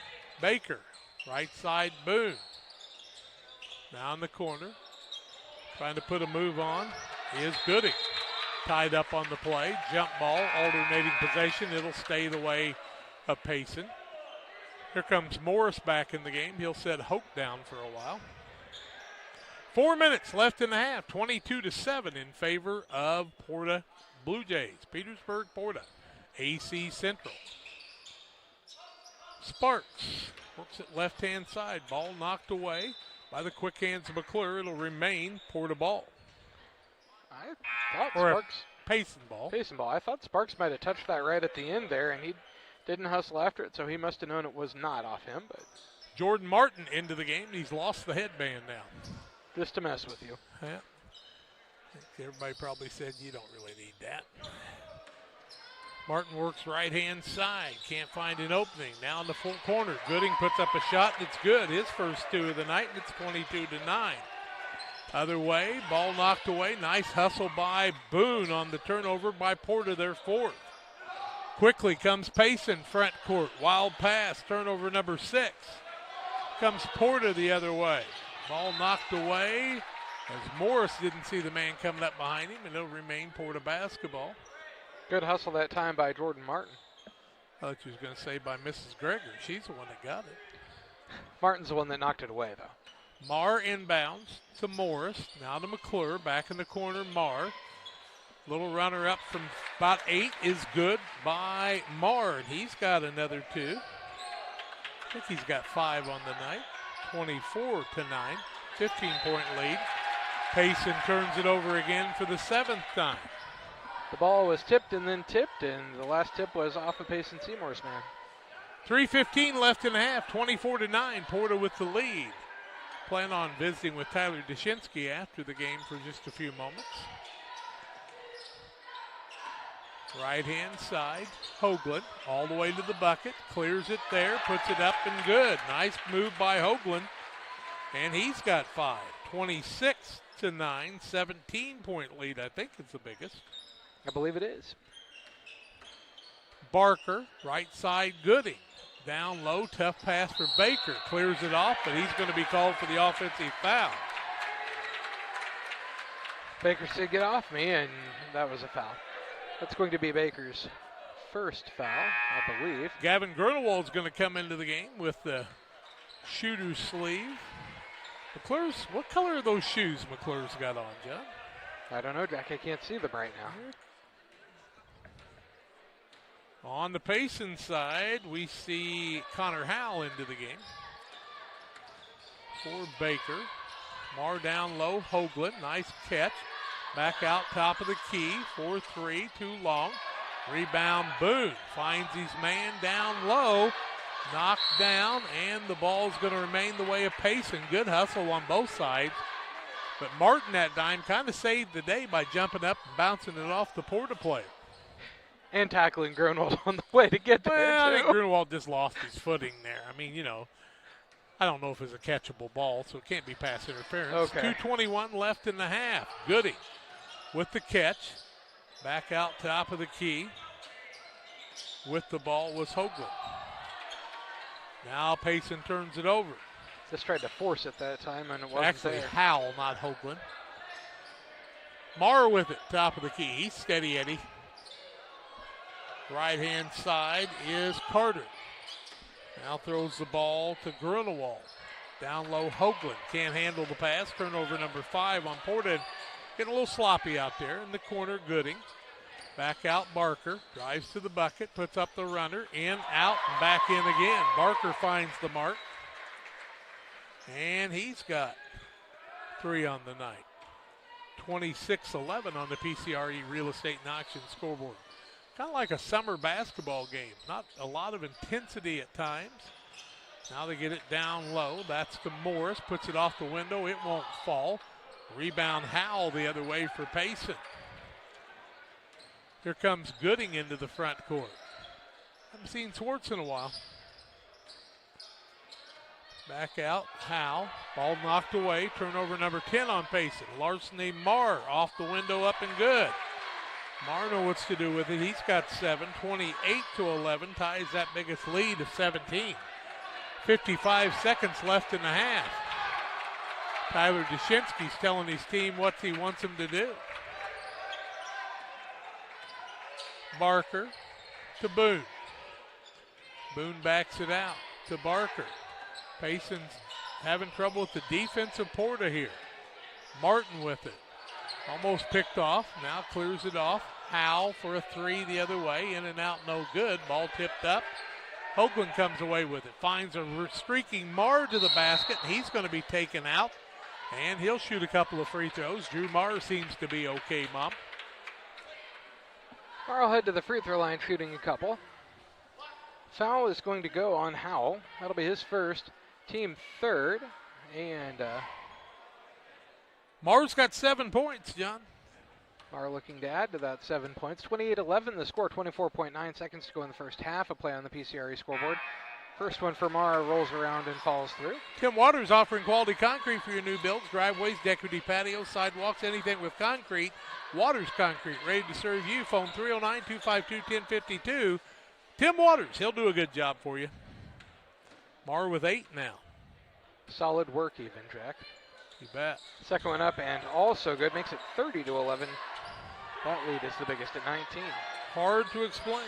Baker. Right side, Boone. Now in the corner. Trying to put a move on is Gooding. Tied up on the play. Jump ball, alternating possession. It'll stay the way of Payson. Here comes Morris back in the game. He'll set Hoke down for a while. 4 minutes left in the half. 22-7 in favor of Porta Blue Jays. Petersburg, Porta. AC Central. Sparks works it left-hand side. Ball knocked away by the quick hands of McClure. It'll remain Porta ball. I thought Sparks. Payson ball. Payson ball. I thought Sparks might have touched that right at the end there, and he didn't hustle after it, so he must have known it was not off him. But Jordan Martin into the game. He's lost the headband now. Just to mess with you. Yeah. I think everybody probably said you don't really need that. Martin works right-hand side. Can't find an opening. Now in the full corner. Gooding puts up a shot, and it's good. His first 2 of the night, and it's 22-9. Other way, ball knocked away. Nice hustle by Boone on the turnover by Porta, their 4th. Quickly comes Payson, front court. Wild pass, turnover number 6. comes Porta the other way. Ball knocked away as Morris didn't see the man coming up behind him, and it'll remain Porta basketball. Good hustle that time by Jordan Martin. I thought you was going to say by Mrs. Greger. She's the one that got it. Martin's the one that knocked it away, though. Marr inbounds to Morris. Now to McClure. Back in the corner, Marr. Little runner up from about 8 is good by Marr. And he's got another 2. I think he's got 5 on the night. 24-9. 15-point lead. Payson turns it over again for the 7th time. The ball was tipped and then tipped, and the last tip was off of Payson Seymour's man. 3:15 left in the half, 24-9, Porta with the lead. Plan on visiting with Tyler Dashinsky after the game for just a few moments. Right-hand side, Hoagland all the way to the bucket, clears it there, puts it up and good. Nice move by Hoagland, and he's got 5. 26-9, 17-point lead, I think it's the biggest. I believe it is. Barker, right side, Gooding. Down low, tough pass for Baker. Clears it off, but he's going to be called for the offensive foul. Baker said, "Get off me," and that was a foul. That's going to be Baker's first foul, I believe. Gavin Grunewald's going to come into the game with the shooter's sleeve. McClure's, what color are those shoes McClure's got on, John? I don't know, Jack. I can't see them right now. On the Payson side, we see Connor Howell into the game for Baker. Marr down low, Hoagland, nice catch. Back out top of the key, 4-3, too long. Rebound, Boone finds his man down low, knocked down, and the ball's going to remain the way of Payson. Good hustle on both sides. But Martin that time kind of saved the day by jumping up and bouncing it off the Porta player. And tackling Grunewald on the way to get there, Well, too. I think Grunewald just lost his footing there. I mean, you know, I don't know if it's a catchable ball, so it can't be pass interference. Okay. 2:21 left in the half. Gooding with the catch. Back out top of the key. With the ball was Hoagland. Now Payson turns it over. Just tried to force it that time, and it wasn't Actually, there. Howell, not Hoagland. Marr with it, top of the key. He's steady, Eddie. Right-hand side is Carter. Now throws the ball to Grunewald. Down low, Hoagland can't handle the pass. Turnover number 5 on Porta. Getting a little sloppy out there. In the corner, Gooding. Back out, Barker. Drives to the bucket, puts up the runner. In, out, and back in again. Barker finds the mark. And he's got 3 on the night. 26-11 on the PCRE Real Estate and Auction scoreboard. Kind of like a summer basketball game. Not a lot of intensity at times. Now they get it down low. That's to Morris. Puts it off the window. It won't fall. Rebound Howell the other way for Payson. Here comes Gooding into the front court. Haven't seen Swartz in a while. Back out, Howell. Ball knocked away. Turnover number 10 on Payson. Larceny Marr off the window, up and good. Marr knows what to do with it. He's got 7. 28-11 ties that biggest lead of 17. 55 seconds left in the half. Tyler Dashinsky's telling his team what he wants them to do. Barker to Boone. Boone backs it out to Barker. Payson's having trouble with the defensive Porta here. Martin with it. Almost picked off. Now clears it off. Howell for a 3 the other way. In and out, no good. Ball tipped up. Hoagland comes away with it. Finds a streaking Marr to the basket. He's going to be taken out. And he'll shoot a couple of free throws. Drew Marr seems to be okay, Mom. Marr will head to the free throw line shooting a couple. Foul is going to go on Howell. That'll be his first, team third. And Marr's got 7 points, John. Marr looking to add to that 7 points. 28-11 the score, 24.9 seconds to go in the first half. A play on the PCRE scoreboard. First one for Marr rolls around and falls through. Tim Waters offering quality concrete for your new builds, driveways, decorative patios, sidewalks, anything with concrete. Waters Concrete, ready to serve you. Phone 309-252-1052. Tim Waters, he'll do a good job for you. Marr with 8 now. Solid work even, Jack. You bet. Second one up and also good. Makes it 30-11. That lead is the biggest at 19. Hard to explain.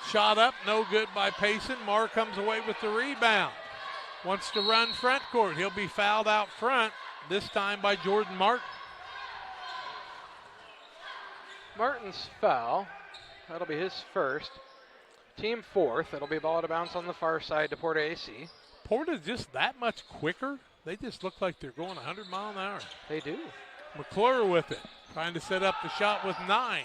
Shot up, no good by Payson. Marr comes away with the rebound. Wants to run front court. He'll be fouled out front, this time by Jordan Martin. Martin's foul. That'll be his first. Team fourth. It'll be ball out of bounds on the far side to PORTA-A. Porta's just that much quicker. They just look like they're going 100 miles an hour. They do. McClure with it, trying to set up the shot with 9.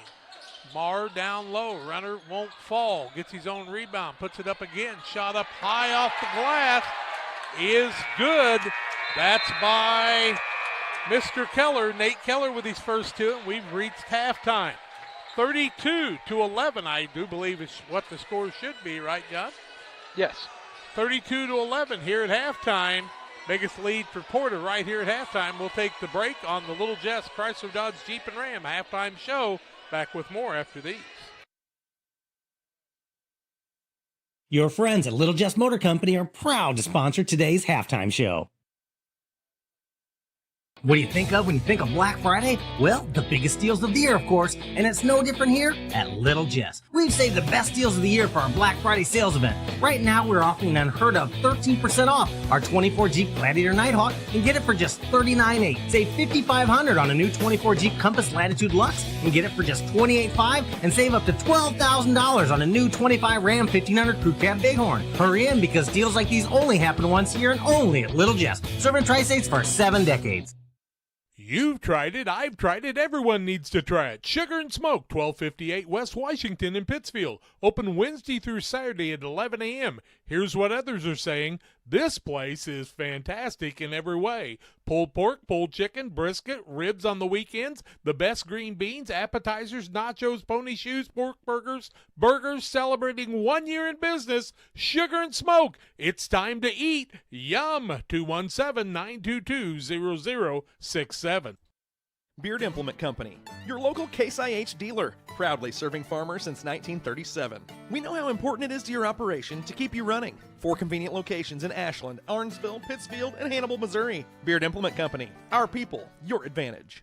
Marr down low, runner won't fall, gets his own rebound, puts it up again, shot up high off the glass, is good. That's by Mr. Keller, Nate Keller with his first 2, and we've reached halftime. 32-11, I do believe is what the score should be, right, John? Yes. 32-11 here at halftime. Biggest lead for Porta right here at halftime. We'll take the break on the Little Jess Chrysler Dodge Jeep and Ram halftime show. Back with more after these. Your friends at Little Jess Motor Company are proud to sponsor today's halftime show. What do you think of when you think of Black Friday? Well, the biggest deals of the year, of course, and it's no different here at Little Jess. We've saved the best deals of the year for our Black Friday sales event. Right now, we're offering an unheard of 13% off our 24 Jeep Gladiator Nighthawk and get it for just $39,800. Save $5,500 on a new 24 Jeep Compass Latitude Lux and get it for just $28,500 and save up to $12,000 on a new 25 Ram 1500 Crew Cab Bighorn. Hurry in because deals like these only happen once a year and only at Little Jess. Serving Tri-States for 7 decades. You've tried it. I've tried it. Everyone needs to try it. Sugar and Smoke, 1258 West Washington in Pittsfield. Open Wednesday through Saturday at 11 a.m. Here's what others are saying. This place is fantastic in every way. Pulled pork, pulled chicken, brisket, ribs on the weekends, the best green beans, appetizers, nachos, pony shoes, pork burgers, celebrating 1 year in business. Sugar and Smoke. It's time to eat. Yum. 217-922-0067. Beard Implement Company, your local Case IH dealer, proudly serving farmers since 1937. We know how important it is to your operation to keep you running. 4 convenient locations in Ashland, Arnsville, Pittsfield, and Hannibal, Missouri. Beard Implement Company, our people, your advantage.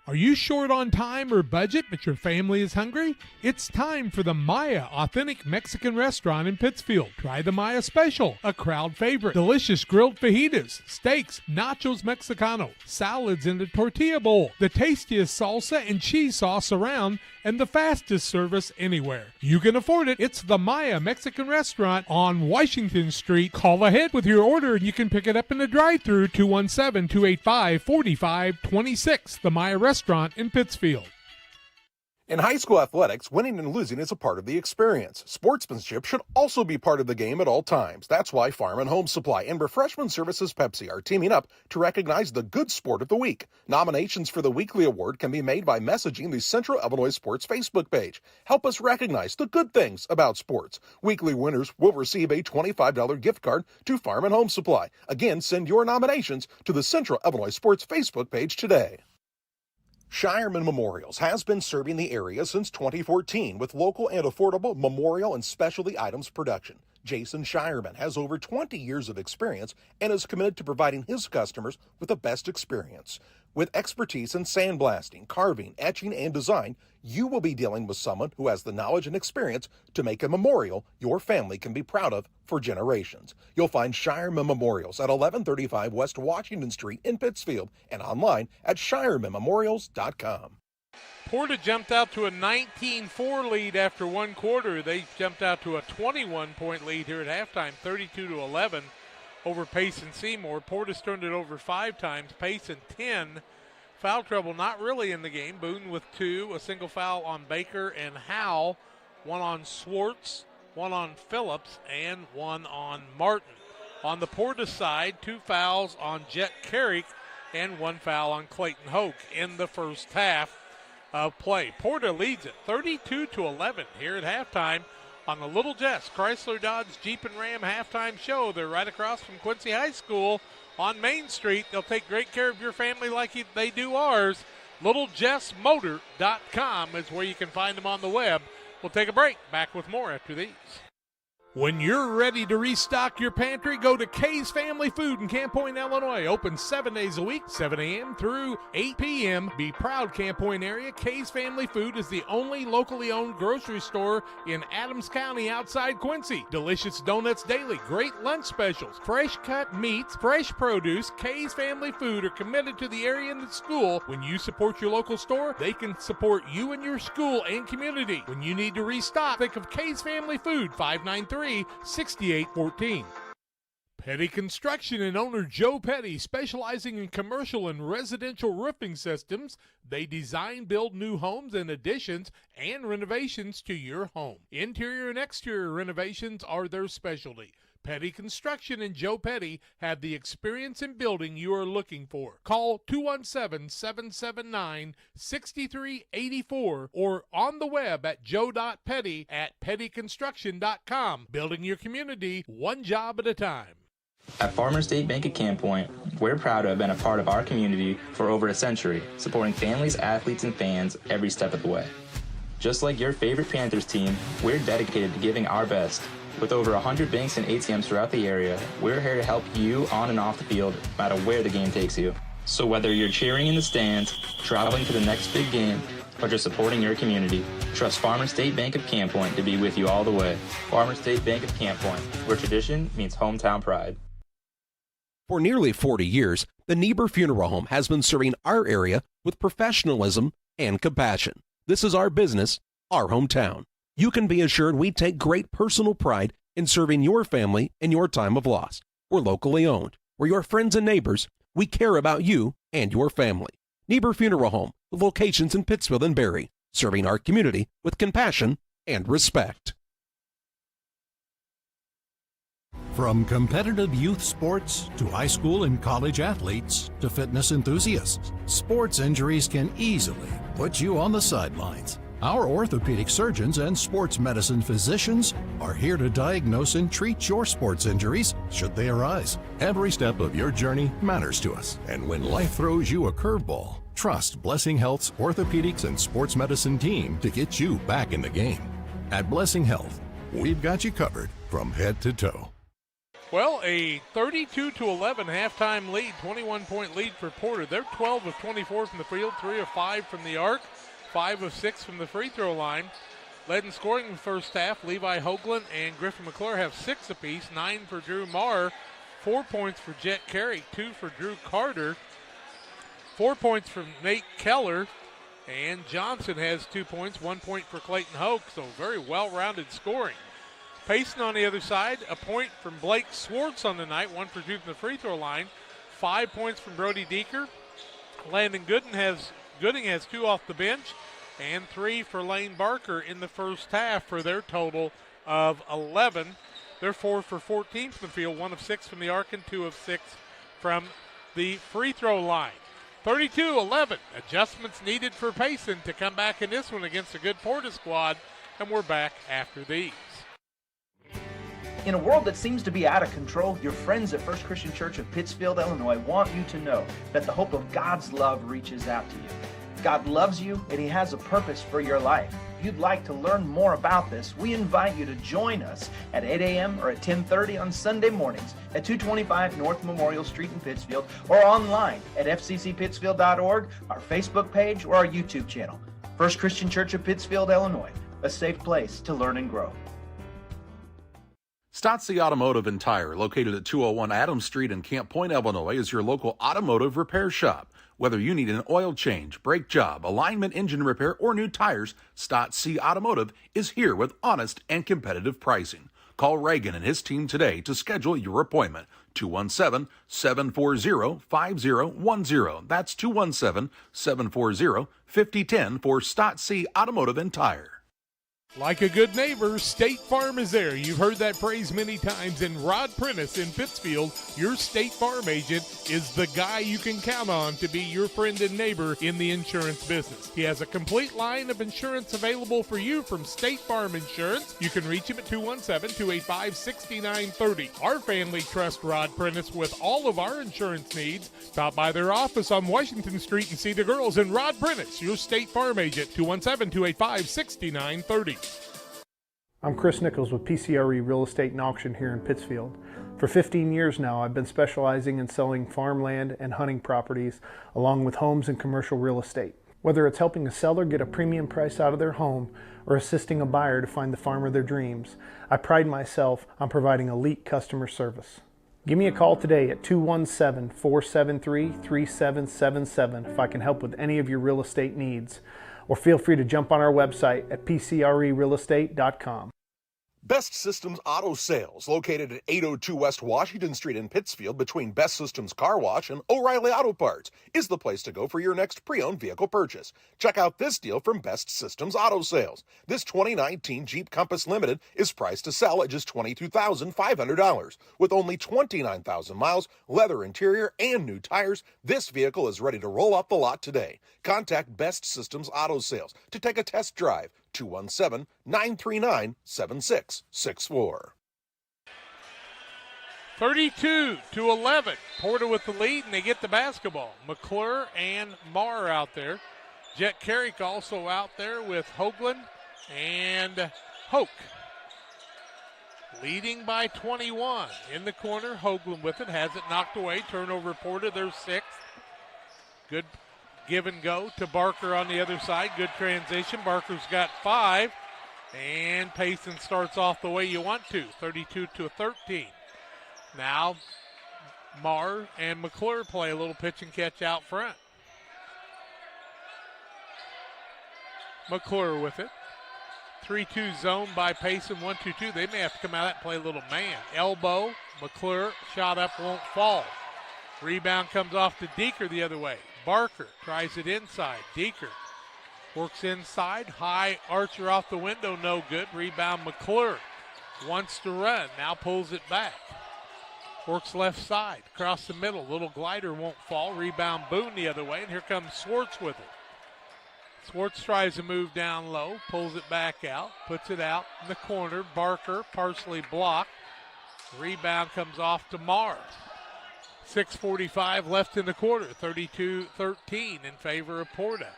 Are you short on time or budget, but your family is hungry? It's time for the Maya Authentic Mexican Restaurant in Pittsfield. Try the Maya Special, a crowd favorite. Delicious grilled fajitas, steaks, nachos Mexicano, salads in a tortilla bowl, the tastiest salsa and cheese sauce around, and the fastest service anywhere. You can afford it. It's the Maya Mexican Restaurant on Washington Street. Call ahead with your order and you can pick it up in the drive-thru, 217-285-4526. The Maya Restaurant in Pittsfield. In high school athletics, winning and losing is a part of the experience. Sportsmanship should also be part of the game at all times. That's why Farm and Home Supply and Refreshment Services Pepsi are teaming up to recognize the good sport of the week. Nominations for the weekly award can be made by messaging the Central Illinois Sports Facebook page. Help us recognize the good things about sports. Weekly winners will receive a $25 gift card to Farm and Home Supply. Again, send your nominations to the Central Illinois Sports Facebook page today. Shireman Memorials has been serving the area since 2014 with local and affordable memorial and specialty items production. Jason Shireman has over 20 years of experience and is committed to providing his customers with the best experience. With expertise in sandblasting, carving, etching, and design, you will be dealing with someone who has the knowledge and experience to make a memorial your family can be proud of for generations. You'll find Shireman Memorials at 1135 West Washington Street in Pittsfield and online at shiremanmemorials.com. Porta jumped out to a 19-4 lead after one quarter. They jumped out to a 21-point lead here at halftime, 32-11 over Payson Seymour. Porta's turned it over 5 times, Payson 10. Foul trouble not really in the game. Boone with 2, a single foul on Baker and Howell, 1 on Swartz, 1 on Phillips, and 1 on Martin. On the Porta side, 2 fouls on Jet Carrick and 1 foul on Clayton Hoke in the first half of play. Porta leads it 32-11 here at halftime on the Little Jess Chrysler Dodge Jeep and Ram halftime show. They're right across from Quincy High School on Main Street. They'll take great care of your family like they do ours. LittleJessMotor.com is where you can find them on the web. We'll take a break. Back with more after these. When you're ready to restock your pantry, go to Kay's Family Food in Camp Point, Illinois. Open 7 days a week, 7 a.m. through 8 p.m. Be proud, Camp Point area. Kay's Family Food is the only locally owned grocery store in Adams County outside Quincy. Delicious donuts daily, great lunch specials, fresh cut meats, fresh produce. Kay's Family Food are committed to the area and the school. When you support your local store, they can support you and your school and community. When you need to restock, think of Kay's Family Food, 593-6814. Petty Construction and owner Joe Petty, specializing in commercial and residential roofing systems. They design, build new homes and additions and renovations to your home. Interior and exterior renovations are their specialty. Petty Construction and Joe Petty have the experience in building you are looking for. Call 217-779-6384 or on the web at joe.petty@pettyconstruction.com. Building your community one job at a time. At Farmers State Bank at Camp Point, we're proud to have been a part of our community for over a century, supporting families, athletes, and fans every step of the way. Just like your favorite Panthers team, we're dedicated to giving our best. With over 100 banks and ATMs throughout the area, we're here to help you on and off the field, no matter where the game takes you. So whether you're cheering in the stands, traveling to the next big game, or just supporting your community, trust Farmers State Bank of Camp Point to be with you all the way. Farmers State Bank of Camp Point, where tradition meets hometown pride. For nearly 40 years, the Niebuhr Funeral Home has been serving our area with professionalism and compassion. This is our business, our hometown. You can be assured we take great personal pride in serving your family in your time of loss. We're locally owned. We're your friends and neighbors. We care about you and your family. Niebuhr Funeral Home, with locations in Pittsfield and Barry, serving our community with compassion and respect. From competitive youth sports to high school and college athletes to fitness enthusiasts, sports injuries can easily put you on the sidelines. Our orthopedic surgeons and sports medicine physicians are here to diagnose and treat your sports injuries should they arise. Every step of your journey matters to us, and when life throws you a curveball, trust Blessing Health's orthopedics and sports medicine team to get you back in the game. At Blessing Health, we've got you covered from head to toe. Well, a 32-11 halftime lead, 21-point lead for Porter. They're 12 of 24 from the field, 3 of 5 from the arc, 5 of 6 from the free throw line. Led in scoring in the first half, Levi Hoagland and Griffin McClure have 6 apiece, 9 for Drew Marr, 4 points for Jet Carey, 2 for Drew Carter, 4 points from Nate Keller, and Johnson has 2 points, 1 point for Clayton Hoke, so very well-rounded scoring. Payson on the other side, a point from Blake Swartz on the night, 1 for 2 from the free throw line, 5 points from Brody Deeker. Landon Gooding has 2 off the bench, and 3 for Lane Barker in the first half for their total of 11. They're 4 for 14 from the field, 1 of 6 from the arc and 2 of 6 from the free throw line. 32-11, adjustments needed for Payson to come back in this one against a good Porta squad, and we're back after these. In a world that seems to be out of control, your friends at First Christian Church of Pittsfield, Illinois want you to know that the hope of God's love reaches out to you. God loves you and He has a purpose for your life. If you'd like to learn more about this, we invite you to join us at 8 a.m. or at 10:30 on Sunday mornings at 225 North Memorial Street in Pittsfield, or online at fccpittsfield.org, our Facebook page, or our YouTube channel. First Christian Church of Pittsfield, Illinois, a safe place to learn and grow. Stotzi Automotive and Tire, located at 201 Adams Street in Camp Point, Illinois, is your local automotive repair shop. Whether you need an oil change, brake job, alignment, engine repair, or new tires, Stotzi Automotive is here with honest and competitive pricing. Call Reagan and his team today to schedule your appointment. 217-740-5010. That's 217-740-5010 for Stotzi Automotive and Tire. Like a good neighbor, State Farm is there. You've heard that phrase many times. And Rod Prentice in Pittsfield, your State Farm agent, is the guy you can count on to be your friend and neighbor in the insurance business. He has a complete line of insurance available for you from State Farm Insurance. You can reach him at 217-285-6930. Our family trusts Rod Prentice with all of our insurance needs. Stop by their office on Washington Street and see the girls. And Rod Prentice, your State Farm agent, 217-285-6930. I'm Chris Nichols with PCRE Real Estate and Auction here in Pittsfield. For 15 years now, I've been specializing in selling farmland and hunting properties along with homes and commercial real estate. Whether it's helping a seller get a premium price out of their home or assisting a buyer to find the farm of their dreams, I pride myself on providing elite customer service. Give me a call today at 217-473-3777 if I can help with any of your real estate needs. Or feel free to jump on our website at pcrerealestate.com. Best Systems Auto Sales, located at 802 West Washington Street in Pittsfield between Best Systems Car Wash and O'Reilly Auto Parts, is the place to go for your next pre-owned vehicle purchase. Check out this deal from Best Systems Auto Sales. This 2019 Jeep Compass Limited is priced to sell at just $22,500. With only 29,000 miles, leather interior, and new tires, this vehicle is ready to roll off the lot today. Contact Best Systems Auto Sales to take a test drive. 217-939-7664. 32-11. Porta with the lead, and they get the basketball. McClure and Marr out there. Jet Carrick also out there with Hoagland and Hoke. Leading by 21. In the corner, Hoagland with it. Has it knocked away. Turnover Porta, their sixth. Good give and go to Barker on the other side. Good transition. Barker's got 5. And Payson starts off the way you want to. 32-13. Now, Marr and McClure play a little pitch and catch out front. McClure with it. 3-2 zone by Payson. 1-2-2. They may have to come out and play a little man. Elbow. McClure. Shot up, won't fall. Rebound comes off to Deeker the other way. Barker tries it inside. Deeker works inside. High archer off the window, no good. Rebound McClure. Wants to run, now pulls it back. Works left side, across the middle. Little glider won't fall. Rebound Boone the other way, and here comes Swartz with it. Swartz tries to move down low, pulls it back out, puts it out in the corner. Barker partially blocked. Rebound comes off to Marr. 6:45 left in the quarter, 32-13 in favor of Porta.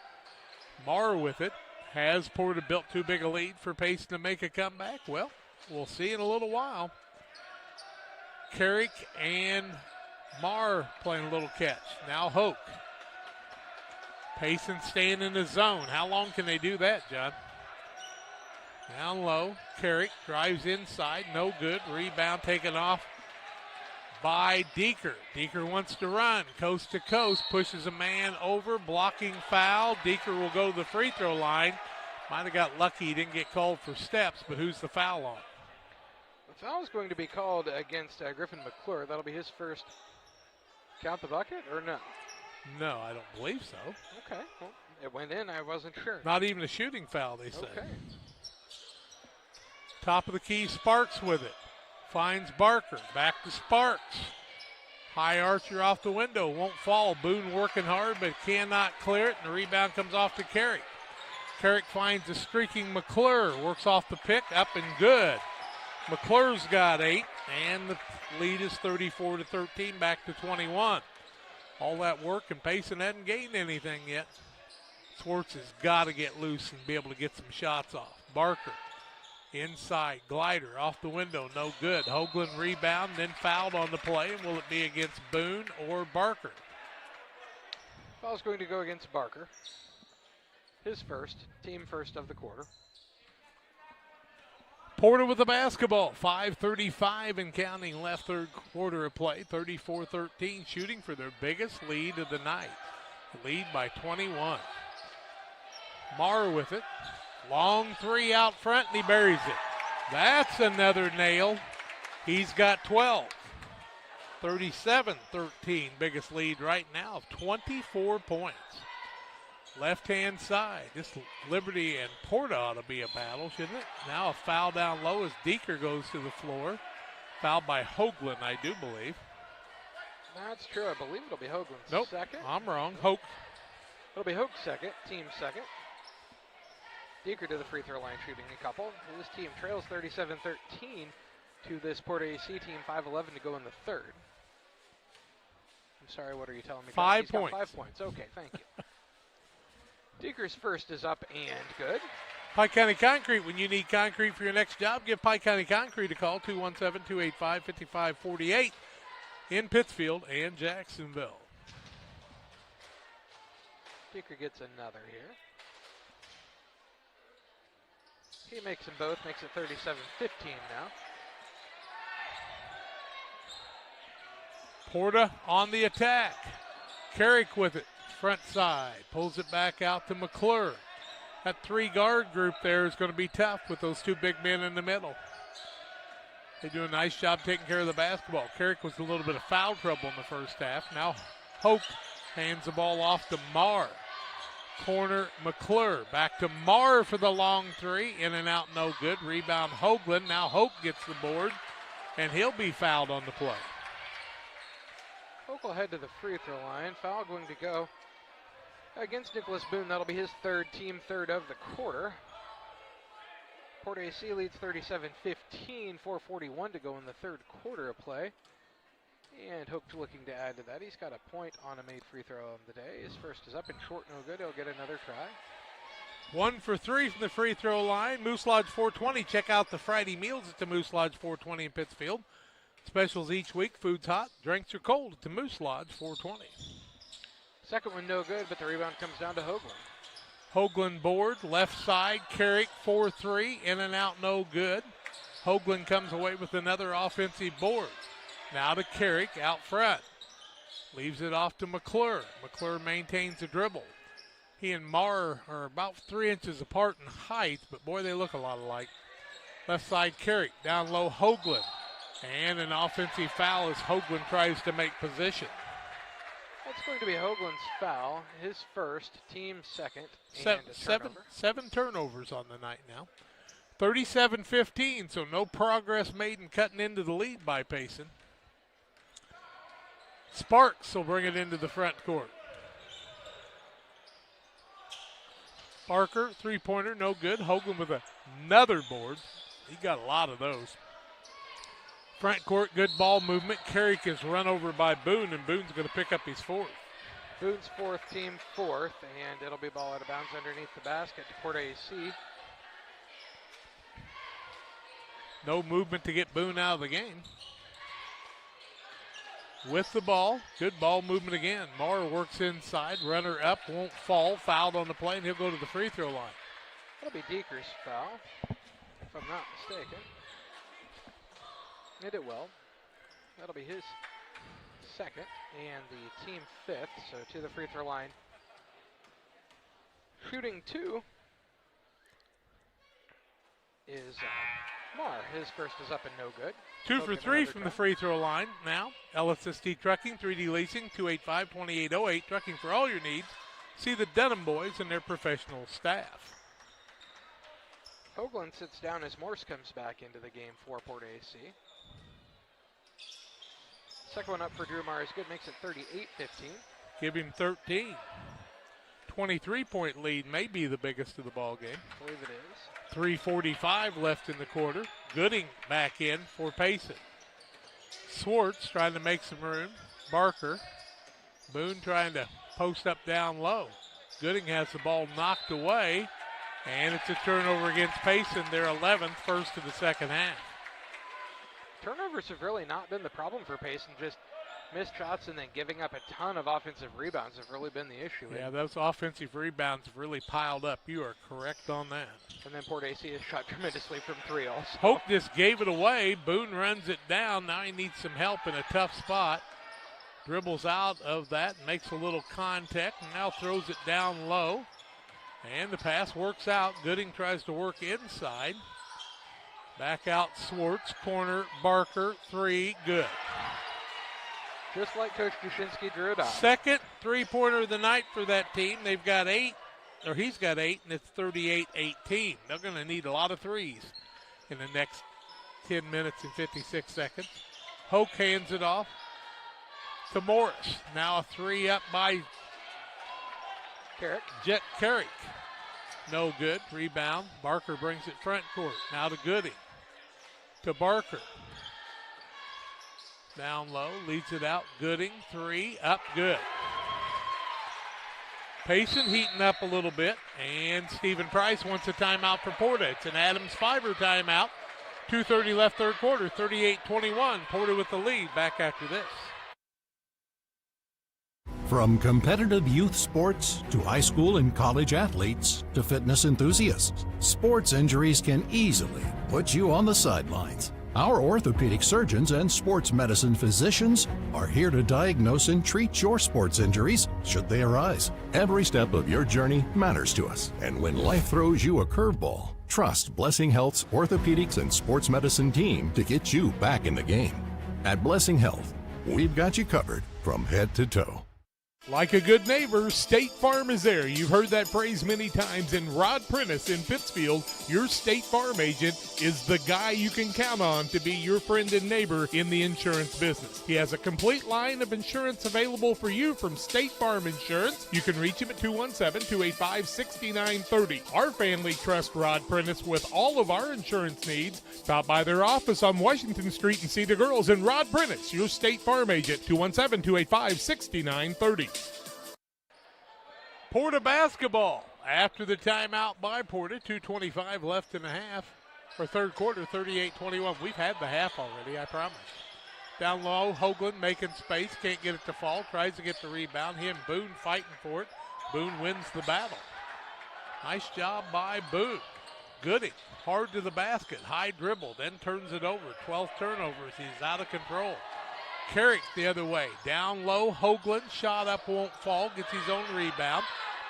Marr with it. Has Porta built too big a lead for Payson to make a comeback? Well, we'll see in a little while. Carrick and Marr playing a little catch. Now Hoke. Payson staying in the zone. How long can they do that, John? Down low. Carrick drives inside. No good. Rebound taken off by Deeker. Deeker wants to run coast to coast, pushes a man over, blocking foul. Deeker will go to the free throw line. Might have got lucky he didn't get called for steps, but who's the foul on? The foul is going to be called against Griffin McClure. That'll be his first. Count the bucket or no? No, I don't believe so. Okay, well, it went in. I wasn't sure. Not even a shooting foul, they say. Okay. Top of the key, Sparks with it. Finds Barker, back to Sparks. High archer off the window, won't fall. Boone working hard, but cannot clear it, and the rebound comes off to Carrick. Carrick finds a streaking McClure, works off the pick, up and good. McClure's got 8, and the lead is 34-13, back to 21. All that work, and Payson hadn't gained anything yet. Swartz has got to get loose and be able to get some shots off. Barker. Inside, glider off the window, no good. Hoagland rebound, then fouled on the play. And will it be against Boone or Barker? Foul's going to go against Barker. His first, team first of the quarter. Porta with the basketball. 5:35 and counting left third quarter of play. 34-13, shooting for their biggest lead of the night. Lead by 21. Marr with it. Long 3 out front, and he buries it. That's another nail. He's got 12. 37-13, biggest lead right now of 24 points. Left-hand side. This Liberty and Porta ought to be a battle, shouldn't it? Now a foul down low as Deeker goes to the floor. Fouled by Hoagland, I do believe. That's true. I believe it'll be Hoagland's second. I'm wrong. Hoke. It'll be Hoke's second, team second. Deeker to the free throw line shooting a couple. This team trails 37-13 to this Porta-A team, 5-11 to go in the third. I'm sorry, what are you telling me? 5 He's got points. 5 points. Okay, thank you. Deeker's first is up and good. Pike County Concrete, when you need concrete for your next job, give Pike County Concrete a call, 217-285-5548 in Pittsfield and Jacksonville. Deeker gets another here. He makes them both, makes it 37-15 now. Porta on the attack. Carrick with it, front side, pulls it back out to McClure. That 3-guard group there is going to be tough with those 2 big men in the middle. They do a nice job taking care of the basketball. Carrick was a little bit of foul trouble in the first half. Now Hope hands the ball off to Marr. Corner McClure. Back to Marr for the long 3. In and out, no good. Rebound Hoagland. Now Hope gets the board, and he'll be fouled on the play. Hope will head to the free throw line. Foul going to go against Nicholas Boone. That'll be his team third of the quarter. PORTA-A leads 37-15, 4:41 to go in the third quarter of play. And Hope's looking to add to that. He's got a point on a made free throw of the day. His first is up and short, no good. He'll get another try. 1 for 3 from the free throw line. Moose Lodge 420. Check out the Friday meals at the Moose Lodge 420 in Pittsfield. Specials each week. Food's hot, drinks are cold at the Moose Lodge 420. Second one no good, but the rebound comes down to Hoagland. Hoagland board, left side, Carrick 4-3, in and out, no good. Hoagland comes away with another offensive board. Now to Carrick out front. Leaves it off to McClure. McClure maintains the dribble. He and Marr are about 3 inches apart in height, but boy, they look a lot alike. Left side, Carrick. Down low, Hoagland. And an offensive foul as Hoagland tries to make position. That's going to be Hoagland's foul, his first, team second, and a seven turnovers on the night now. 37-15, so no progress made in cutting into the lead by Payson. Sparks will bring it into the front court. Barker, 3-pointer, no good. Hoagland with another board. He got a lot of those. Front court, good ball movement. Carrick is run over by Boone, and Boone's going to pick up his 4th. Boone's 4th, team 4th, and it'll be ball out of bounds underneath the basket to PORTA-A. No movement to get Boone out of the game. With the ball, good ball movement again. Marr works inside, runner up, won't fall, fouled on the play, and he'll go to the free throw line. That'll be Deeker's foul, if I'm not mistaken. It will. That'll be his second and the team 5th, so to the free throw line. Shooting 2 is Marr. His first is up and no good. 2 for 3 from the free throw line now. LSST Trucking, 3D Leasing, 285-2808. Trucking for all your needs. See the Dunham boys and their professional staff. Hoagland sits down as Morse comes back into the game for PORTA-A. Second one up for Drew Marr is good, makes it 38-15. Give him 13. 23-point lead may be the biggest of the ball game. I believe it is. 3:45 left in the quarter. Gooding back in for Payson. Swartz trying to make some room. Barker. Boone trying to post up down low. Gooding has the ball knocked away, and it's a turnover against Payson, their 11th, first of the second half. Turnovers have really not been the problem for Payson. Just missed shots and then giving up a ton of offensive rebounds have really been the issue. Yeah, those offensive rebounds have really piled up. You are correct on that. And then PORTA-A has shot tremendously from 3 also. Hope just gave it away. Boone runs it down. Now he needs some help in a tough spot. Dribbles out of that and makes a little contact and now throws it down low. And the pass works out. Gooding tries to work inside. Back out Swartz, corner, Barker, 3, good. Just like Coach Dushinsky drew it out. Second 3-pointer of the night for that team. They've got 8, or he's got 8, and it's 38-18. They're going to need a lot of threes in the next 10 minutes and 56 seconds. Hoke hands it off to Morris. Now a 3 up by Carrick. Carrick. No good. Rebound. Barker brings it front court. Now to Gooding. To Barker. Down low. Leads it out. Gooding. 3. Up. Good. Payson heating up a little bit, and Stephen Price wants a timeout for Porta. It's an Adams Fiber timeout. 2:30 left third quarter, 38-21. Porta with the lead. Back after this. From competitive youth sports to high school and college athletes to fitness enthusiasts, sports injuries can easily put you on the sidelines. Our orthopedic surgeons and sports medicine physicians are here to diagnose and treat your sports injuries should they arise. Every step of your journey matters to us, and when life throws you a curveball, trust Blessing Health's orthopedics and sports medicine team to get you back in the game. At Blessing Health, we've got you covered from head to toe. Like a good neighbor, State Farm is there. You've heard that phrase many times. And Rod Prentice in Pittsfield, your State Farm agent, is the guy you can count on to be your friend and neighbor in the insurance business. He has a complete line of insurance available for you from State Farm Insurance. You can reach him at 217-285-6930. Our family trusts Rod Prentice with all of our insurance needs. Stop by their office on Washington Street and see the girls. And Rod Prentice, your State Farm agent, 217-285-6930. Porta basketball after the timeout by Porta. 2:25 left in the half. For third quarter, 38-21. We've had the half already, I promise. Down low, Hoagland making space. Can't get it to fall. Tries to get the rebound. He and Boone fighting for it. Boone wins the battle. Nice job by Boone. Gooding, hard to the basket. High dribble, then turns it over. 12 turnovers. He's out of control. Carrick the other way. Down low, Hoagland. Shot up, won't fall. Gets his own rebound.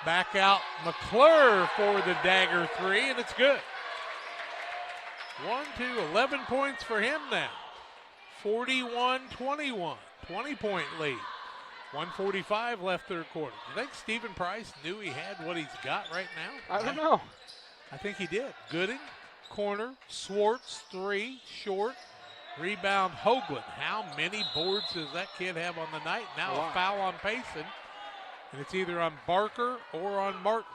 Back out, McClure for the dagger three, and it's good. 11 points for him now. 41-21. 20-point lead. 1:45 left third quarter. Do you think Stephen Price knew he had what he's got right now? I don't know. I think he did. Gooding, corner, Swartz, three, short. Rebound, Hoagland. How many boards does that kid have on the night? Now a foul on Payson, and it's either on Barker or on Martin.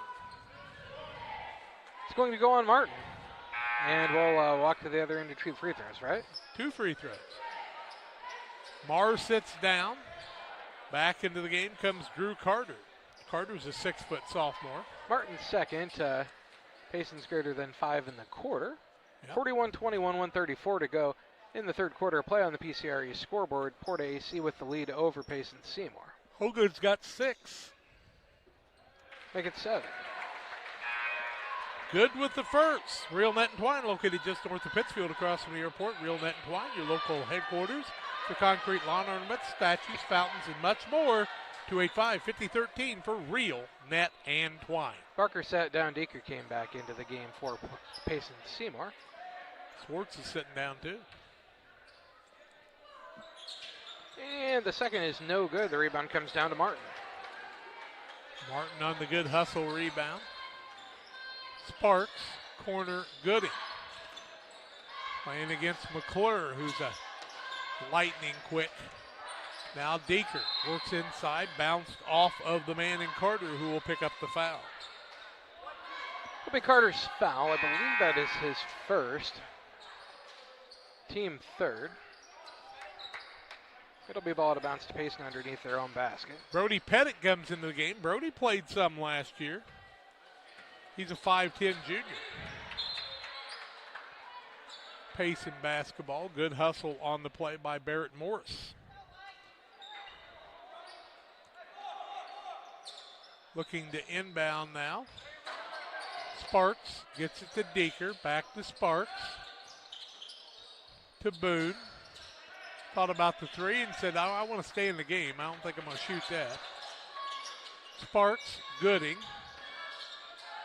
It's going to go on Martin. And we'll walk to the other end to shoot free throws, right? 2 free throws. Mars sits down. Back into the game comes Drew Carter. Carter's a 6-foot sophomore. Martin's second. Payson's greater than 5 in the quarter. Yep. 41-21, 1:34 to go. In the third quarter, play on the PCRE scoreboard. Porta-A with the lead over Payson Seymour. Hoagland's got 6. Make it 7. Good with the first. Real Net and Twine, located just north of Pittsfield across from the airport. Real Net and Twine, your local headquarters for concrete lawn ornaments, statues, fountains, and much more. 285-5013 for Real Net and Twine. Barker sat down. Deaker came back into the game for Payson Seymour. Swartz is sitting down too. And the second is no good. The rebound comes down to Martin. Martin on the good hustle rebound. Sparks, corner, Gooding. Playing against McClure, who's a lightning quick. Now Deaker works inside, bounced off of the man in Carter, who will pick up the foul. It'll be Carter's foul. I believe that is his first. Team third. It'll be a ball to bounce to Payson underneath their own basket. Brody Pettit comes into the game. Brody played some last year. He's a 5'10 junior. Payson basketball. Good hustle on the play by Barrett Morris. Looking to inbound now. Sparks gets it to Deaker. Back to Sparks. To Boone. Thought about the three and said, I want to stay in the game. I don't think I'm going to shoot that. Sparks, Gooding.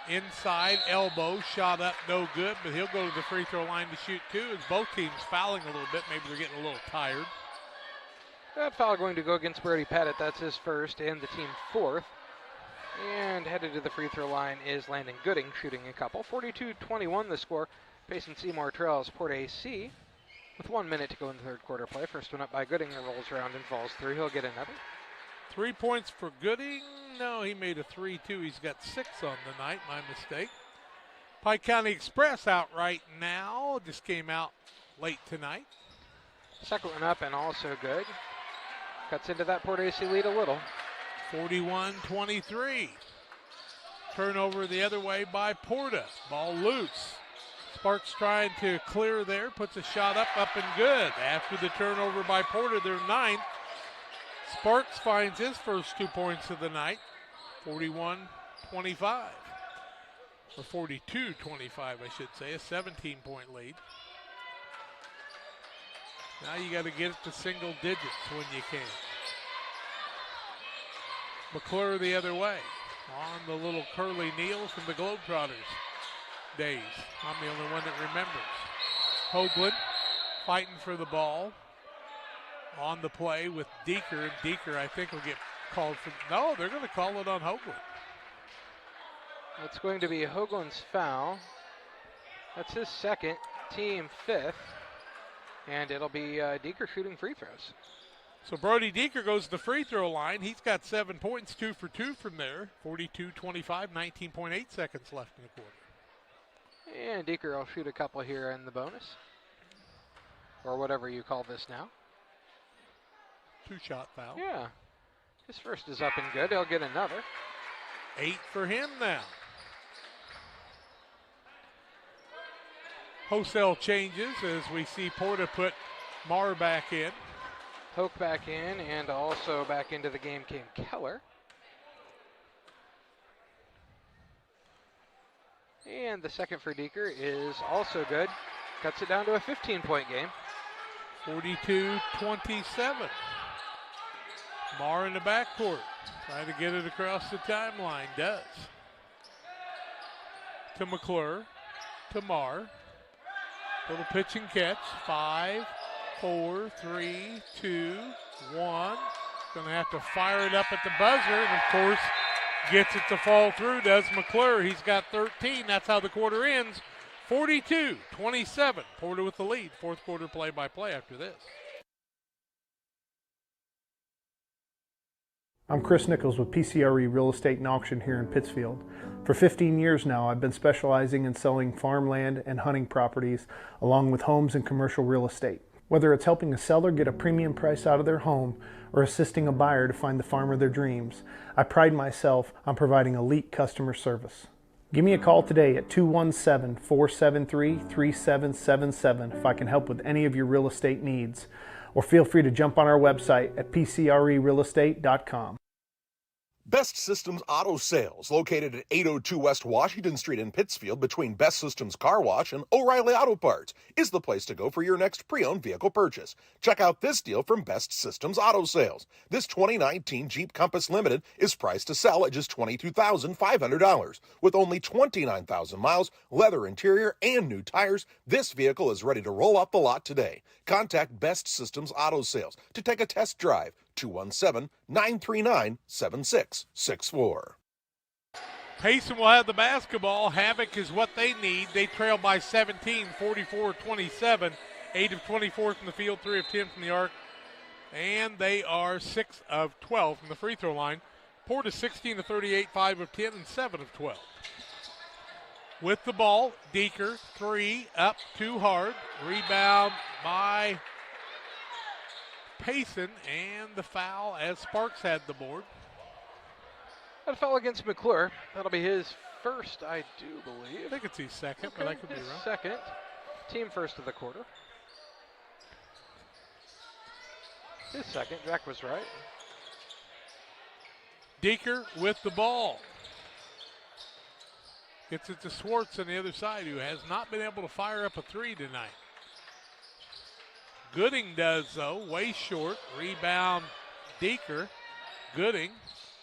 Inside, elbow, shot up, no good, but he'll go to the free throw line to shoot two as both teams fouling a little bit. Maybe they're getting a little tired. That foul going to go against Brody Pettit. That's his first and the team fourth. And headed to the free throw line is Landon Gooding, shooting a couple. 42-21 the score. Payson Seymour trails Porta-A with 1 minute to go in the third quarter play. First one up by Gooding, rolls around and falls through. He'll get another. 3 points for Gooding. No, he made a 3-2. He's got 6 on the night. My mistake. Pike County Express out right now. Just came out late tonight. Second one up and also good. Cuts into that Porta-A lead a little. 41-23. Turnover the other way by Porta. Ball loose. Sparks trying to clear there, puts a shot up and good. After the turnover by Porta, their 9th. Sparks finds his first 2 points of the night, 41-25. Or 42-25, I should say, a 17-point lead. Now you got to get it to single digits when you can. McClure the other way on the little curly kneel from the Globetrotters days. I'm the only one that remembers. Hoagland fighting for the ball on the play with Deeker. And Deeker, I think, will get called for. No, they're going to call it on Hoagland. It's going to be Hoagland's foul. That's his second, team 5th. And it'll be Deeker shooting free throws. So Brody Deeker goes to the free throw line. He's got 7 points, 2 for 2 from there. 42-25, 19.8 seconds left in the quarter. And Deeker will shoot a couple here in the bonus. Or whatever you call this now. 2-shot foul. Yeah. His first is up and good. He'll get another. 8 for him now. Wholesale changes as we see Porta put Marr back in. Hoke back in, and also back into the game came Keller. And the second for Deeker is also good. Cuts it down to a 15-point game. 42-27. Marr in the backcourt. Trying to get it across the timeline. Does. To McClure. To Marr. Little pitch and catch. 5, 4, 3, 2, 1. Going to have to fire it up at the buzzer. And, of course, gets it to fall through. Does McClure. He's got 13. That's how the quarter ends. 42-27. Porter with the lead. Fourth quarter play-by-play after this. I'm Chris Nichols with PCRE Real Estate and Auction here in Pittsfield. For 15 years now, I've been specializing in selling farmland and hunting properties, along with homes and commercial real estate. Whether it's helping a seller get a premium price out of their home or assisting a buyer to find the farm of their dreams, I pride myself on providing elite customer service. Give me a call today at 217-473-3777 if I can help with any of your real estate needs, or feel free to jump on our website at pcrerealestate.com. Best Systems Auto Sales, located at 802 West Washington Street in Pittsfield between Best Systems Car Wash and O'Reilly Auto Parts, is the place to go for your next pre-owned vehicle purchase. Check out this deal from Best Systems Auto Sales. This 2019 Jeep Compass Limited is priced to sell at just $22,500. With only 29,000 miles, leather interior, and new tires, this vehicle is ready to roll off the lot today. Contact Best Systems Auto Sales to take a test drive. 217-939-7664. Payson will have the basketball. Havoc is what they need. They trail by 17, 44-27. 8 of 24 from the field, 3 of 10 from the arc. And they are 6 of 12 from the free throw line. Porta 16 of 38, 5 of 10, and 7 of 12. With the ball, Deeker, 3, up, too hard. Rebound by Payson, and the foul as Sparks had the board. That foul against McClure. That'll be his first, I do believe. I think it's his second, but I could be wrong. Second. Team first of the quarter. His second. Jack was right. Deeker with the ball. Gets it to Swartz on the other side, who has not been able to fire up a 3 tonight. Gooding does, though, way short. Rebound, Deeker. Gooding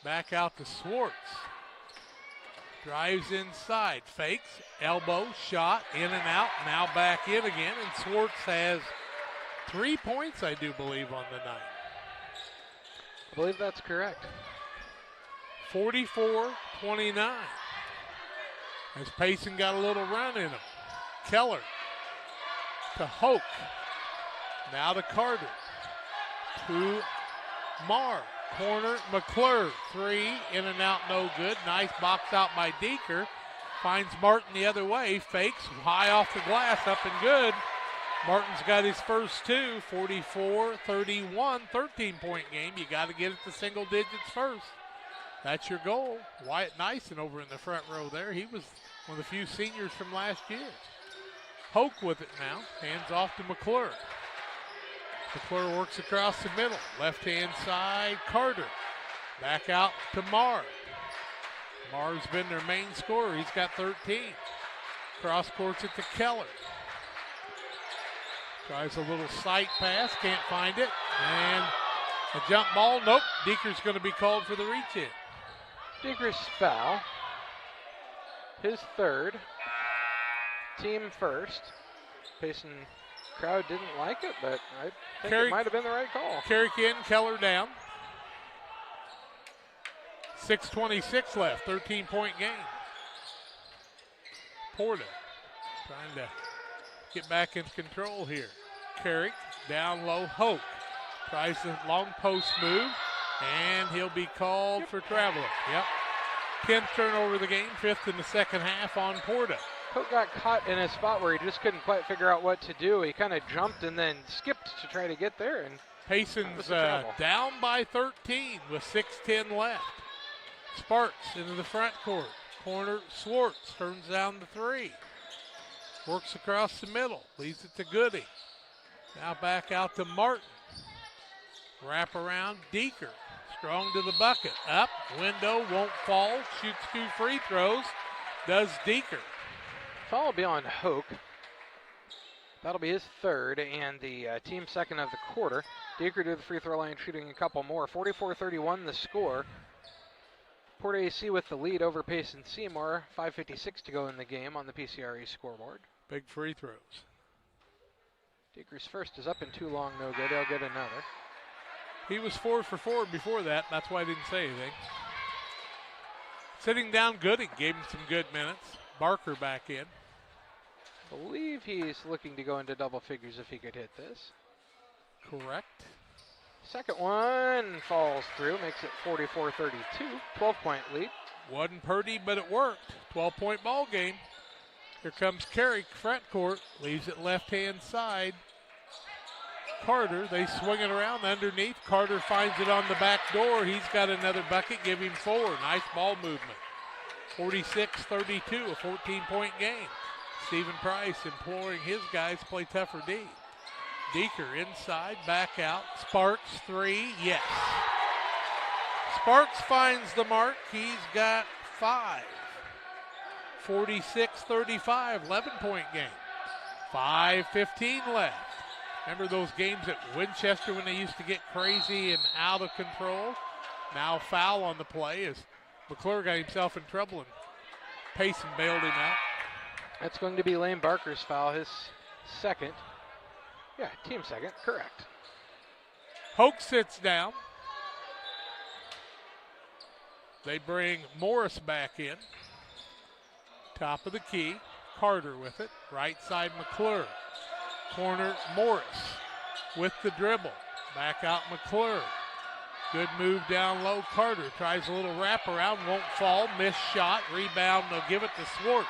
back out to Swartz. Drives inside, fakes, elbow, shot, in and out, now back in again, and Swartz has 3 points, I do believe, on the night. I believe that's correct. 44-29. As Payson got a little run in him. Keller to Hoke. Now to Carter. To Marr. Corner, McClure. 3, in and out, no good. Nice box out by Deeker. Finds Martin the other way. Fakes, high off the glass, up and good. Martin's got his first 2. 44-31, 13-point game. You got to get it to single digits first. That's your goal. Wyatt Nyson over in the front row there. He was one of the few seniors from last year. Hoke with it now. Hands off to McClure. McClure works across the middle. Left-hand side, Carter. Back out to Marr. Marr's been their main scorer. He's got 13. Cross courts it to Keller. Tries a little sight pass, can't find it. And a jump ball, nope. Deaker's going to be called for the reach-in. Deaker's foul. His third. Team first. Payson crowd didn't like it, but I think it might have been the right call. Carrick in, Keller down. 6:26 left, 13-point game. Porta trying to get back in control here. Carrick down low, Hoke tries the long post move, and he'll be called for traveling. Yep. 10th turnover of the game, 5th in the second half on Porta. Hoke got caught in a spot where he just couldn't quite figure out what to do. He kind of jumped and then skipped to try to get there. And Payson's down by 13 with 6:10 left. Sparks into the front court. Corner, Swartz turns down the three. Works across the middle, leaves it to Goody. Now back out to Martin. Wrap around Deaker. Strong to the bucket. Up, window, won't fall. Shoots 2 free throws. Does Deaker. Foul will be on Hoke. That'll be his third and the team second of the quarter. Deaker to the free throw line, shooting a couple more. 44-31 the score. PORTA-A with the lead over Payson Seymour. 5:56 to go in the game on the PCRE scoreboard. Big free throws. Deaker's first is up and too long, no good. He'll get another. He was 4 for 4 before that. That's why I didn't say anything. Sitting down, Gooding gave him some good minutes. Barker back in. I believe he's looking to go into double figures if he could hit this. Correct. Second one falls through, makes it 44-32, 12-point lead. Wasn't pretty, but it worked. 12-point ball game. Here comes Carrick, front court, leaves it left-hand side. Carter, they swing it around underneath. Carter finds it on the back door. He's got another bucket, give him 4. Nice ball movement. 46-32, a 14-point game. Stephen Price imploring his guys to play tougher D. Deaker inside, back out. Sparks, 3, yes. Sparks finds the mark. He's got 5. 46-35, 11-point game. 5:15 left. Remember those games at Winchester when they used to get crazy and out of control? Now foul on the play as McClure got himself in trouble and Payson bailed him out. That's going to be Lane Barker's foul, his second. Yeah, team second, correct. Hoke sits down. They bring Morris back in. Top of the key, Carter with it. Right side, McClure. Corner, Morris with the dribble. Back out, McClure. Good move down low. Carter tries a little wraparound, won't fall. Missed shot, rebound, they'll give it to Swartz.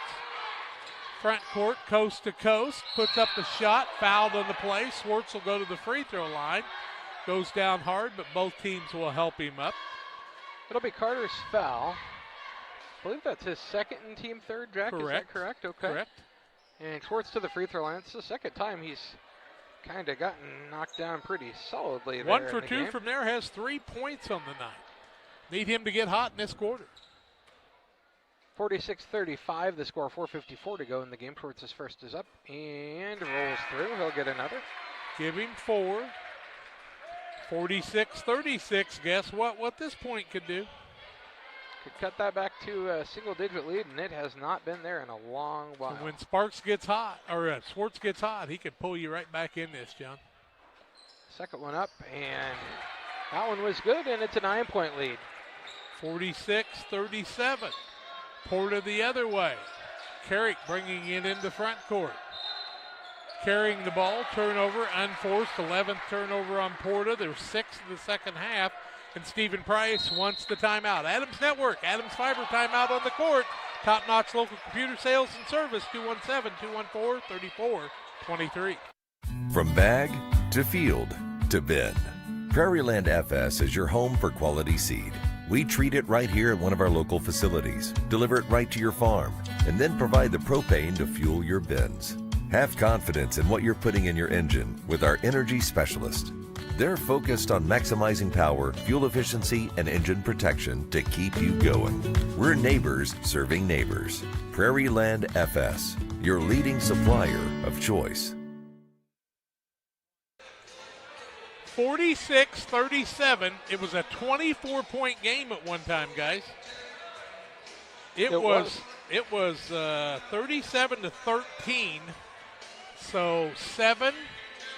Front court, coast to coast, puts up the shot, fouled on the play. Swartz will go to the free throw line. Goes down hard, but both teams will help him up. It'll be Carter's foul. I believe that's his second and team third, Jack. Correct. Is that correct? Okay. Correct. And Swartz to the free throw line. It's the second time he's kind of gotten knocked down pretty solidly. 1 for 2 from there, has 3 points on the night. Need him to get hot in this quarter. 46-35, the score, 4:54 to go in the game. Swartz's first is up and rolls through. He'll get another. Give him 4. 46-36, guess what this point could do? Could cut that back to a single-digit lead, and it has not been there in a long while. And when Sparks gets hot, or Swartz gets hot, he could pull you right back in this, John. Second one up, and that one was good, and it's a 9-point lead. 46-37. Porta the other way. Carrick bringing it into front court. Carrying the ball, turnover, unforced, 11th turnover on Porta. There's 6 in the second half, and Stephen Price wants the timeout. Adams Network, Adams Fiber timeout on the court. Top-notch local computer sales and service, 217-214-3423. From bag to field to bin, Prairieland FS is your home for quality seed. We treat it right here at one of our local facilities, deliver it right to your farm, and then provide the propane to fuel your bins. Have confidence in what you're putting in your engine with our energy specialist. They're focused on maximizing power, fuel efficiency, and engine protection to keep you going. We're neighbors serving neighbors. Prairie Land FS, your leading supplier of choice. 46-37. It was a 24-point game at one time, guys. It was 37-13. So 7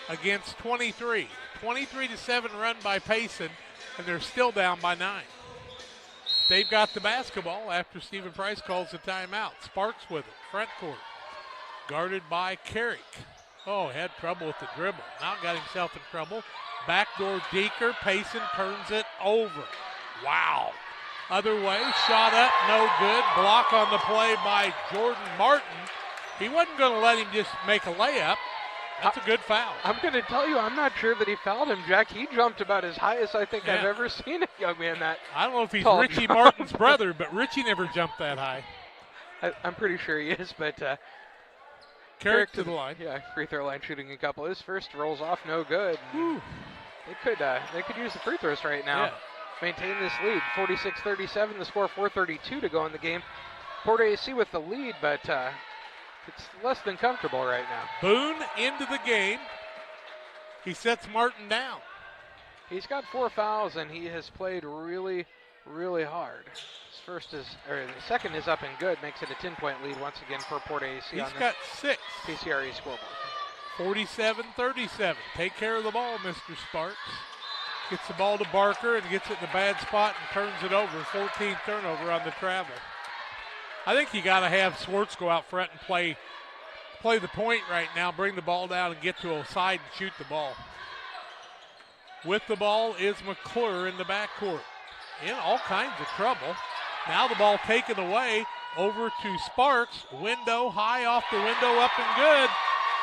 against 23. 23-7 run by Payson, and they're still down by 9. They've got the basketball after Stephen Price calls the timeout. Sparks with it, front court. Guarded by Carrick. Oh, had trouble with the dribble. Now got himself in trouble. Backdoor Deeker. Payson turns it over. Wow. Other way, shot up, no good. Block on the play by Jordan Martin. He wasn't going to let him just make a layup. That's a good foul. I'm going to tell you, I'm not sure that he fouled him, Jack. He jumped about as high as I think I've ever seen a young man that. I don't know if he's Richie Martin's brother, but Richie never jumped that high. I'm pretty sure he is, but Carrick to the line. Yeah, free throw line shooting a couple. His first rolls off, no good. They could use the free throws right now. Yeah. Maintain this lead. 46-37, the score 4:32 to go in the game. PORTA-A with the lead, but it's less than comfortable right now. Boone into the game. He sets Martin down. He's got 4 fouls, and he has played really, really hard. The second is up and good, makes it a 10-point lead once again for PORTA-A. He's got 6. PCRE scoreboard. 47-37. Take care of the ball, Mr. Sparks. Gets the ball to Barker and gets it in a bad spot and turns it over. 14th turnover on the travel. I think you got to have Swartz go out front and play the point right now, bring the ball down and get to a side and shoot the ball. With the ball is McClure in the backcourt. In all kinds of trouble. Now the ball taken away over to Sparks. Window high off the window, up and good.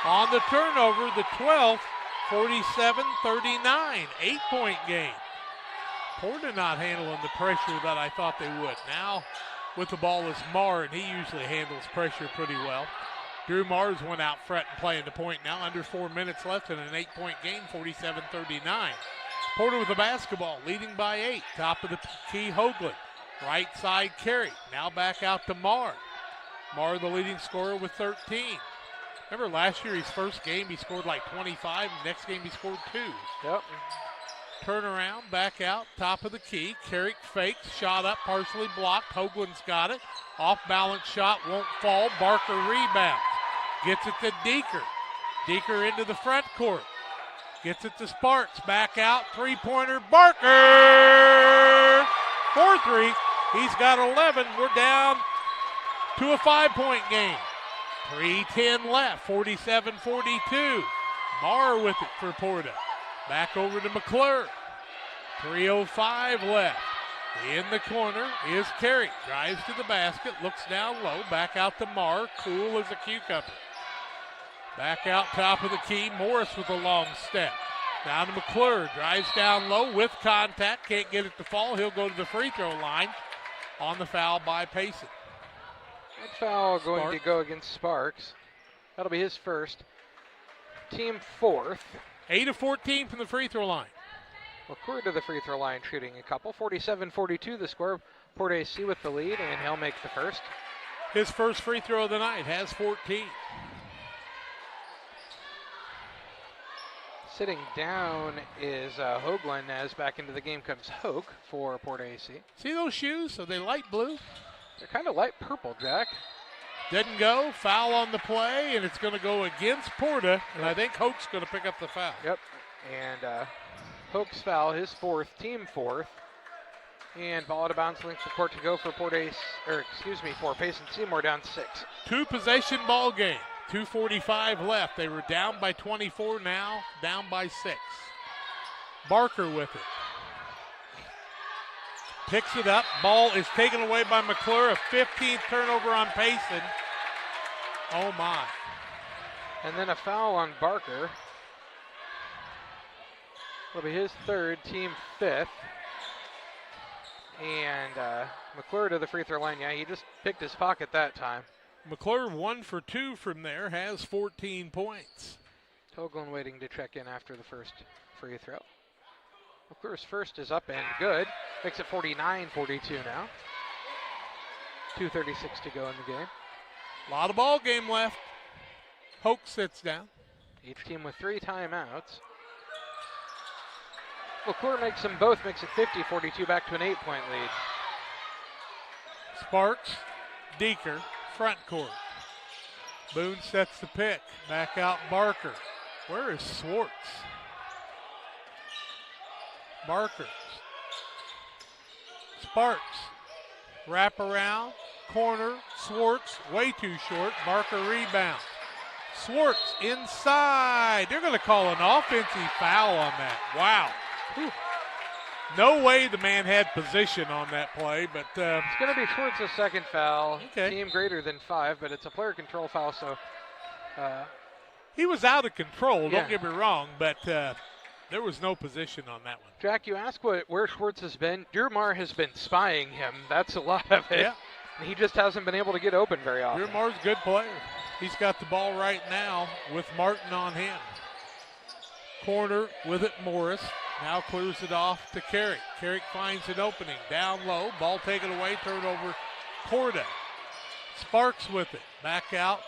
On the turnover, the 12th, 47-39, 8-point game. Porta not handling the pressure that I thought they would. Now with the ball is Marr, and he usually handles pressure pretty well. Drew Mars went out front and playing the point now. Under 4 minutes left in an 8-point game, 47-39. Porta with the basketball, leading by 8. Top of the key, Hoagland. Right side, Carey. Now back out to Marr. Marr, the leading scorer, with 13. Remember last year, his first game, he scored like 25. Next game, he scored 2. Yep. Turnaround, back out, top of the key. Carrick fakes, shot up, partially blocked. Hoagland's got it. Off-balance shot, won't fall. Barker rebounds. Gets it to Deeker. Deeker into the front court. Gets it to Sparks. Back out, three-pointer, Barker! 4-3. He's got 11. We're down to a 5-point game. 3:10 left, 47-42. Marr with it for Porta. Back over to McClure. 3:05 left. In the corner is Carey. Drives to the basket, looks down low, back out to Marr. Cool as a cucumber. Back out top of the key, Morris with a long step. Down to McClure, drives down low with contact, can't get it to fall. He'll go to the free throw line on the foul by Payson. That foul going to go against Sparks. That'll be his first. Team 4th. 8 of 14 from the free throw line. McClure to the free throw line, shooting a couple. 47-42 the score. PORTA-A with the lead, and he'll make the first. His first free throw of the night, has 14. Sitting down is Hoagland, as back into the game comes Hoke for PORTA-A. See those shoes? Are they light blue? They're kind of light purple, Jack. Didn't go. Foul on the play, and it's going to go against Porta, and I think Hoke's going to pick up the foul. Yep, and Hoke's foul, his 4th, team 4th. And ball out of bounds, length of court to go for for Payson Seymour, down 6. 2-possession ball game. 2:45 left. They were down by 24, now down by 6. Barker with it. Picks it up. Ball is taken away by McClure. A 15th turnover on Payson. Oh, my. And then a foul on Barker. It'll be his 3rd, team 5th. And McClure to the free throw line. Yeah, he just picked his pocket that time. McClure 1 for 2 from there, has 14 points. Hoagland waiting to check in after the first free throw. McClure's first is up and good. Makes it 49-42 now. 2:36 to go in the game. A lot of ball game left. Hoke sits down. Each team with 3 timeouts. McClure makes them both, makes it 50-42, back to an 8-point lead. Sparks, Deeker, front court. Boone sets the pick. Back out Barker. Where is Swartz? Barker. Sparks. Wrap around. Corner. Swartz. Way too short. Barker rebounds. Swartz inside. They're going to call an offensive foul on that. Wow. Whew. No way the man had position on that play, but it's going to be Schwartz's second foul. Okay. Team greater than 5, but it's a player control foul, so he was out of control, don't get me wrong, but there was no position on that one. Jack, you ask where Schwartz has been. Durmar has been spying him. That's a lot of it. Yeah. He just hasn't been able to get open very often. Durmar's a good player. He's got the ball right now with Martin on him. Corner with it, Morris. Now clears it off to Carrick. Carrick finds an opening. Down low. Ball taken away. Turnover. Porta. Sparks with it. Back out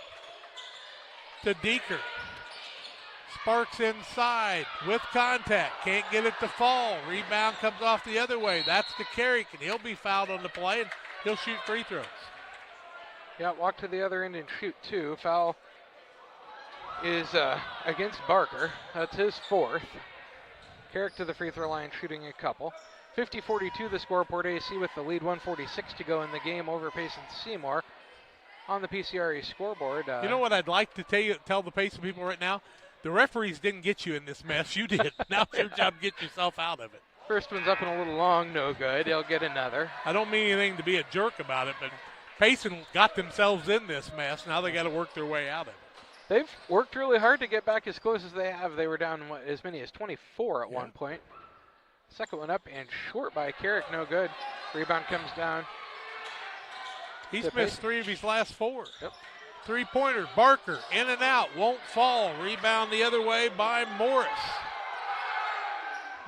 to Deeker. Sparks inside with contact. Can't get it to fall. Rebound comes off the other way. That's to Carrick, and he'll be fouled on the play, and he'll shoot free throws. Yeah, walk to the other end and shoot 2. Foul is against Barker. That's his 4th. Carrick to the free throw line, shooting a couple. 50-42 the score. PORTA-A with the lead. 1:46 to go in the game over Payson Seymour on the PCRE scoreboard. You know what I'd like to tell the Payson people right now? The referees didn't get you in this mess. You did. Now it's your job to get yourself out of it. First one's up and a little long. No good. They'll get another. I don't mean anything to be a jerk about it, but Payson got themselves in this mess. Now they got to work their way out of it. They've worked really hard to get back as close as they have. They were down as many as 24 at one point. Second one up and short by Carrick, no good. Rebound comes down. He's missed 3 of his last 4. Yep. 3-pointer, Barker, in and out, won't fall. Rebound the other way by Morris.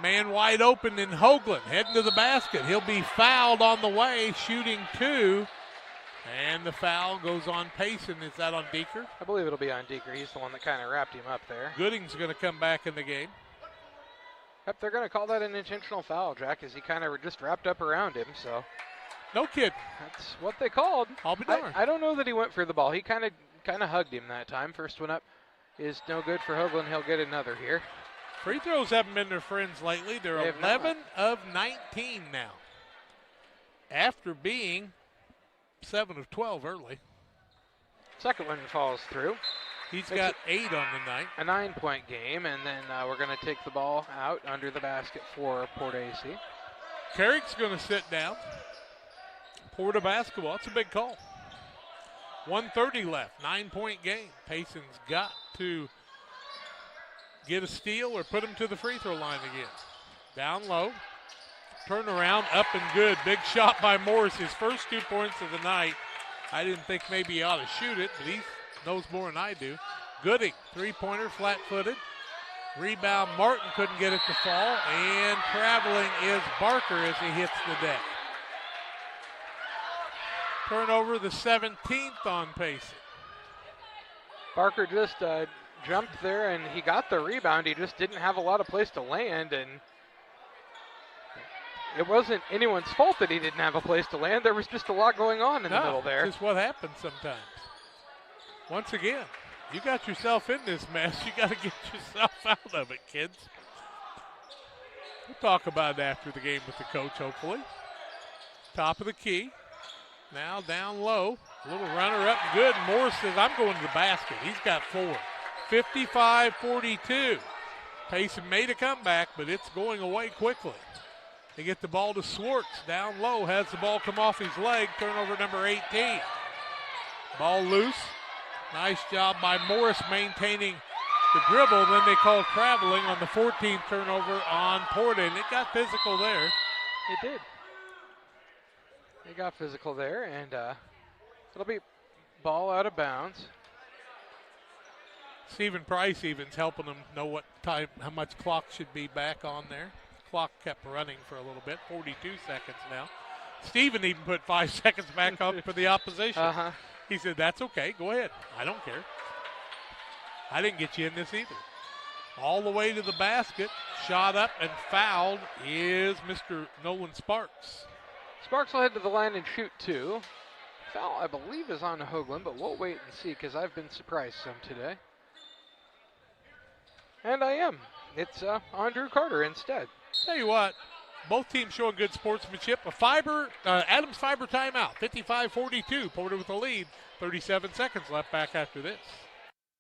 Man wide open in Hoagland, heading to the basket. He'll be fouled on the way, shooting 2. And the foul goes on Payson. Is that on Deeker? I believe it'll be on Deeker. He's the one that kind of wrapped him up there. Gooding's going to come back in the game. Yep, they're going to call that an intentional foul, Jack, as he kind of just wrapped up around him. So, no kidding. That's what they called. I'll be darned. I don't know that he went for the ball. He kind of hugged him that time. First one up is no good for Hoagland. He'll get another here. Free throws haven't been their friends lately. They're 11 of 19 now, after being 7 of 12 early. Second one falls through. He's got 8 on the night. A 9-point game, and then we're going to take the ball out under the basket for PORTA-A. Carrick's going to sit down. Porta basketball. It's a big call. 1:30 left. 9-point game. Payson's got to get a steal or put him to the free throw line again. Down low. Turnaround, up and good. Big shot by Morris. His first 2 points of the night. I didn't think maybe he ought to shoot it, but he knows more than I do. Gooding, 3-pointer, flat-footed. Rebound, Martin couldn't get it to fall, and traveling is Barker as he hits the deck. Turnover, the 17th on Payson. Barker just jumped there, and he got the rebound. He just didn't have a lot of place to land, and it wasn't anyone's fault that he didn't have a place to land. There was just a lot going on in the middle there. It's just what happens sometimes. Once again, you got yourself in this mess. You got to get yourself out of it, kids. We'll talk about it after the game with the coach, hopefully. Top of the key. Now down low. A little runner up and good. Morris says, I'm going to the basket. He's got 4. 55-42. Payson made a comeback, but it's going away quickly. They get the ball to Swartz. Down low. Has the ball come off his leg. Turnover number 18. Ball loose. Nice job by Morris maintaining the dribble. Then they call traveling on the 14th turnover on Porta, and it got physical there. It did. They got physical there, and it'll be ball out of bounds. Stephen Price even's helping them know what time, how much clock should be back on there. Clock kept running for a little bit, 42 seconds now. Stephen even put 5 seconds back up for the opposition. He said, that's okay, go ahead. I don't care. I didn't get you in this either. All the way to the basket, shot up and fouled is Mr. Nolan Sparks. Sparks will head to the line and shoot 2. Foul, I believe, is on Hoagland, but we'll wait and see because I've been surprised some today. And I am. It's on Drew Carter instead. Tell you what, both teams showing good sportsmanship. Adams Fiber timeout, 55-42. Porter with the lead, 37 seconds left back after this.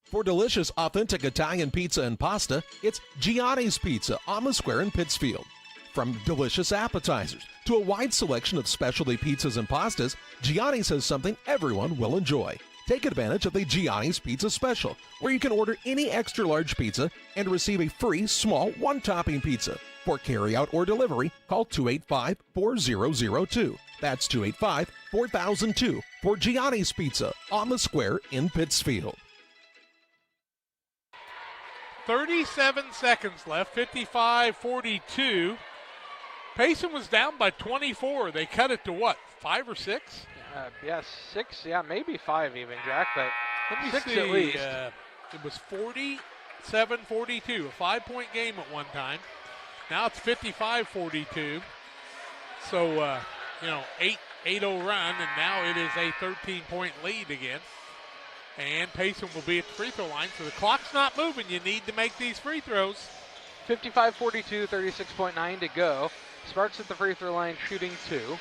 For delicious, authentic Italian pizza and pasta, it's Gianni's Pizza on the square in Pittsfield. From delicious appetizers to a wide selection of specialty pizzas and pastas, Gianni's has something everyone will enjoy. Take advantage of the Gianni's Pizza Special, where you can order any extra large pizza and receive a free small one-topping pizza. For carryout or delivery, call 285-4002. That's 285-4002 for Gianni's Pizza on the square in Pittsfield. 37 seconds left, 55-42. Payson was down by 24. They cut it to what, 5 or 6? Yeah, 6. Yeah, maybe 5 even, Jack, but let me 6 see. at least. It was 47-42, a 5-point game at one time. Now it's 55-42. So, 8-0 run, and now it is a 13-point lead again. And Payson will be at the free throw line, so the clock's not moving. You need to make these free throws. 55-42, 36.9 to go. Sparks at the free throw line shooting 2.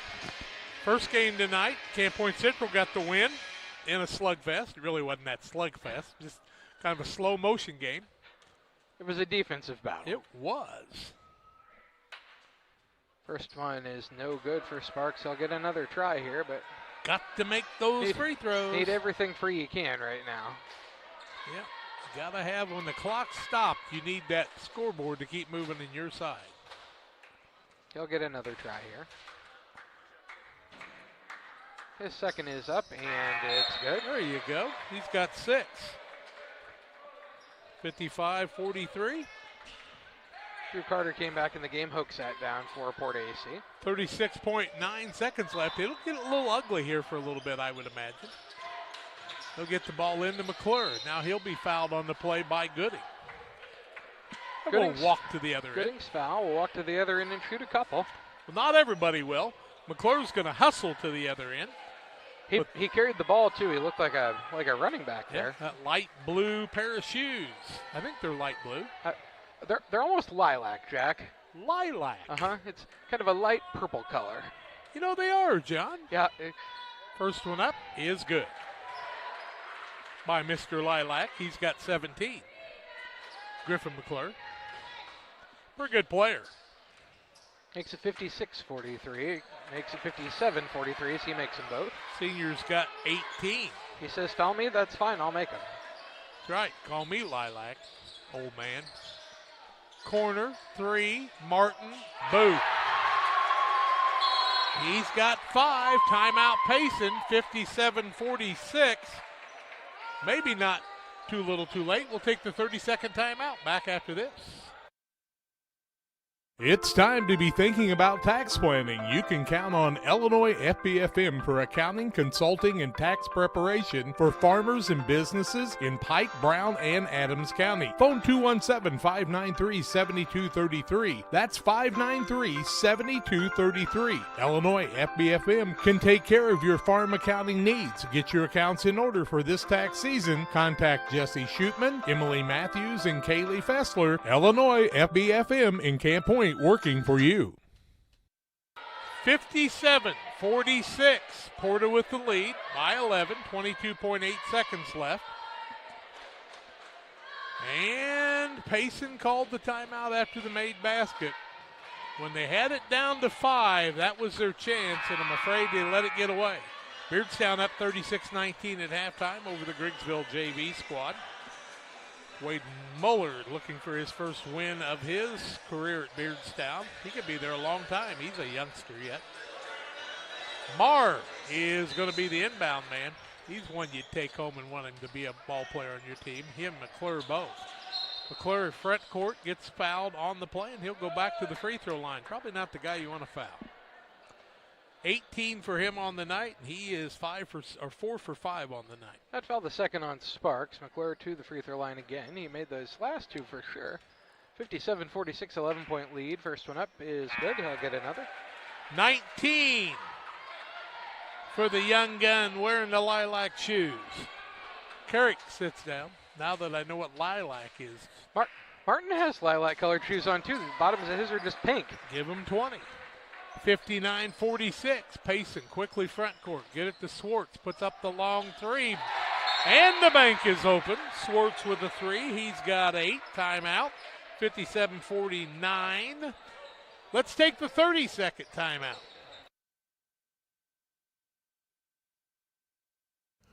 First game tonight, Camp Point Central got the win in a slugfest. It really wasn't that slugfest, just kind of a slow motion game. It was a defensive battle. It was. First one is no good for Sparks. He'll get another try here, but got to make those free throws. Need everything free you can right now. Yep. Got to have, when the clock stopped, you need that scoreboard to keep moving in your side. He'll get another try here. His second is up, and it's good. There you go. He's got 6. 55-43. Drew Carter came back in the game. Hook sat down for PORTA-A. 36.9 seconds left. It'll get a little ugly here for a little bit, I would imagine. He'll get the ball into McClure. Now he'll be fouled on the play by Gooding. We'll walk to the other end. Gooding's foul. We'll walk to the other end and shoot a couple. Well, not everybody will. McClure's going to hustle to the other end. He carried the ball too. He looked like a running back there. That light blue pair of shoes. I think they're light blue. They're almost lilac, Jack. Lilac. It's kind of a light purple color. You know they are, John. Yeah. First one up is good. By Mr. Lilac. He's got 17. Griffin McClure. Pretty good player. Makes it 56-43. Makes it 57-43, so he makes them both. Senior's got 18. He says, foul me, that's fine, I'll make them. That's right. Call me Lilac, old man. Corner, 3, Martin, Booth. He's got 5. Timeout Payson, 57-46. Maybe not too little too late. We'll take the 30-second timeout. Back after this. It's time to be thinking about tax planning. You can count on Illinois FBFM for accounting, consulting, and tax preparation for farmers and businesses in Pike, Brown, and Adams County. Phone 217-593-7233. That's 593-7233. Illinois FBFM can take care of your farm accounting needs. Get your accounts in order for this tax season. Contact Jesse Shootman, Emily Matthews, and Kaylee Fessler. Illinois FBFM in Camp Point, working for you. 57-46. Porta with the lead by 11. 22.8 seconds left. And Payson called the timeout after the made basket. When they had it down to 5, that was their chance, and I'm afraid they let it get away. Beardstown up 36-19 at halftime over the Griggsville JV squad. Wade Mullard looking for his first win of his career at Beardstown. He could be there a long time. He's a youngster yet. Marr is going to be the inbound man. He's one you'd take home and want him to be a ball player on your team. Him and McClure both. McClure front court gets fouled on the play, and he'll go back to the free throw line. Probably not the guy you want to foul. 18 for him on the night, and he is 4 for 5 on the night. That foul the second on Sparks. McClure to the free throw line again. He made those last two for sure. 57-46, 11-point lead. First one up is good. He'll get another. 19 for the young gun wearing the lilac shoes. Carrick sits down. Now that I know what lilac is. Martin has lilac colored shoes on too. The bottoms of his are just pink. Give him 20. 59-46. Payson quickly front court. Get it to Swartz. Puts up the long three. And the bank is open. Swartz with a three. He's got 8. Timeout. 57-49. Let's take the 30-second timeout.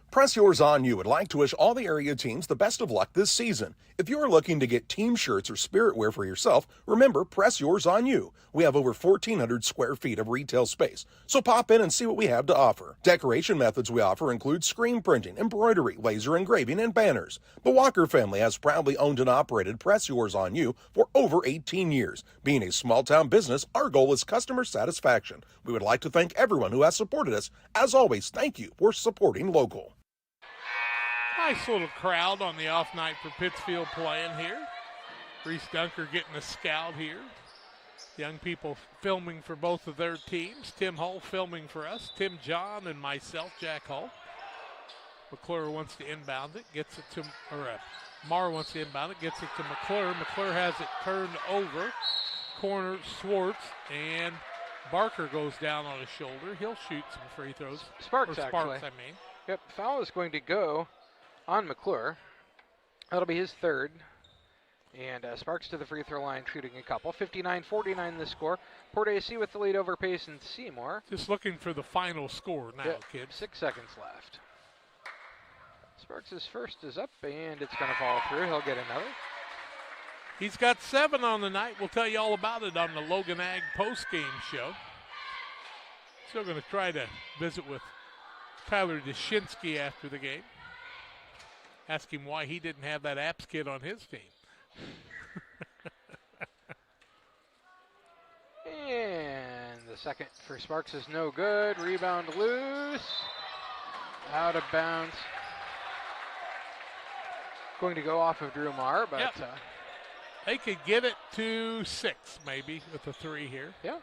Press Yours On You would like to wish all the area teams the best of luck this season. If you're looking to get team shirts or spirit wear for yourself, remember Press Yours On You. We have over 1,400 square feet of retail space, so pop in and see what we have to offer. Decoration methods we offer include screen printing, embroidery, laser engraving, and banners. The Walker family has proudly owned and operated Press Yours On You for over 18 years. Being a small-town business, our goal is customer satisfaction. We would like to thank everyone who has supported us. As always, thank you for supporting local. Nice little crowd on the off night for Pittsfield playing here. Reese Dunker getting a scout here. Young people filming for both of their teams. Tim Hull filming for us. Tim John and myself, Jack Hull. McClure wants to inbound it. Gets it to, Marr wants to inbound it. Gets it to McClure. McClure has it turned over. Corner Swartz, and Barker goes down on his shoulder. He'll shoot some free throws. Sparks, actually. Yep, foul is going to go on McClure. That'll be his third. And Sparks to the free throw line, shooting a couple. 59-49 the score. PORTA-A with the lead over Payson Seymour. Just looking for the final score now, kids. 6 seconds left. Sparks' first is up, and it's going to fall through. He'll get another. He's got 7 on the night. We'll tell you all about it on the Logan Ag postgame show. Still going to try to visit with Tyler Dashinsky after the game. Ask him why he didn't have that apps kit on his team. And the second for Sparks is no good. Rebound loose. Out of bounds. Going to go off of Drew Marr, but they could get it to 6 maybe with a 3 here. Yeah.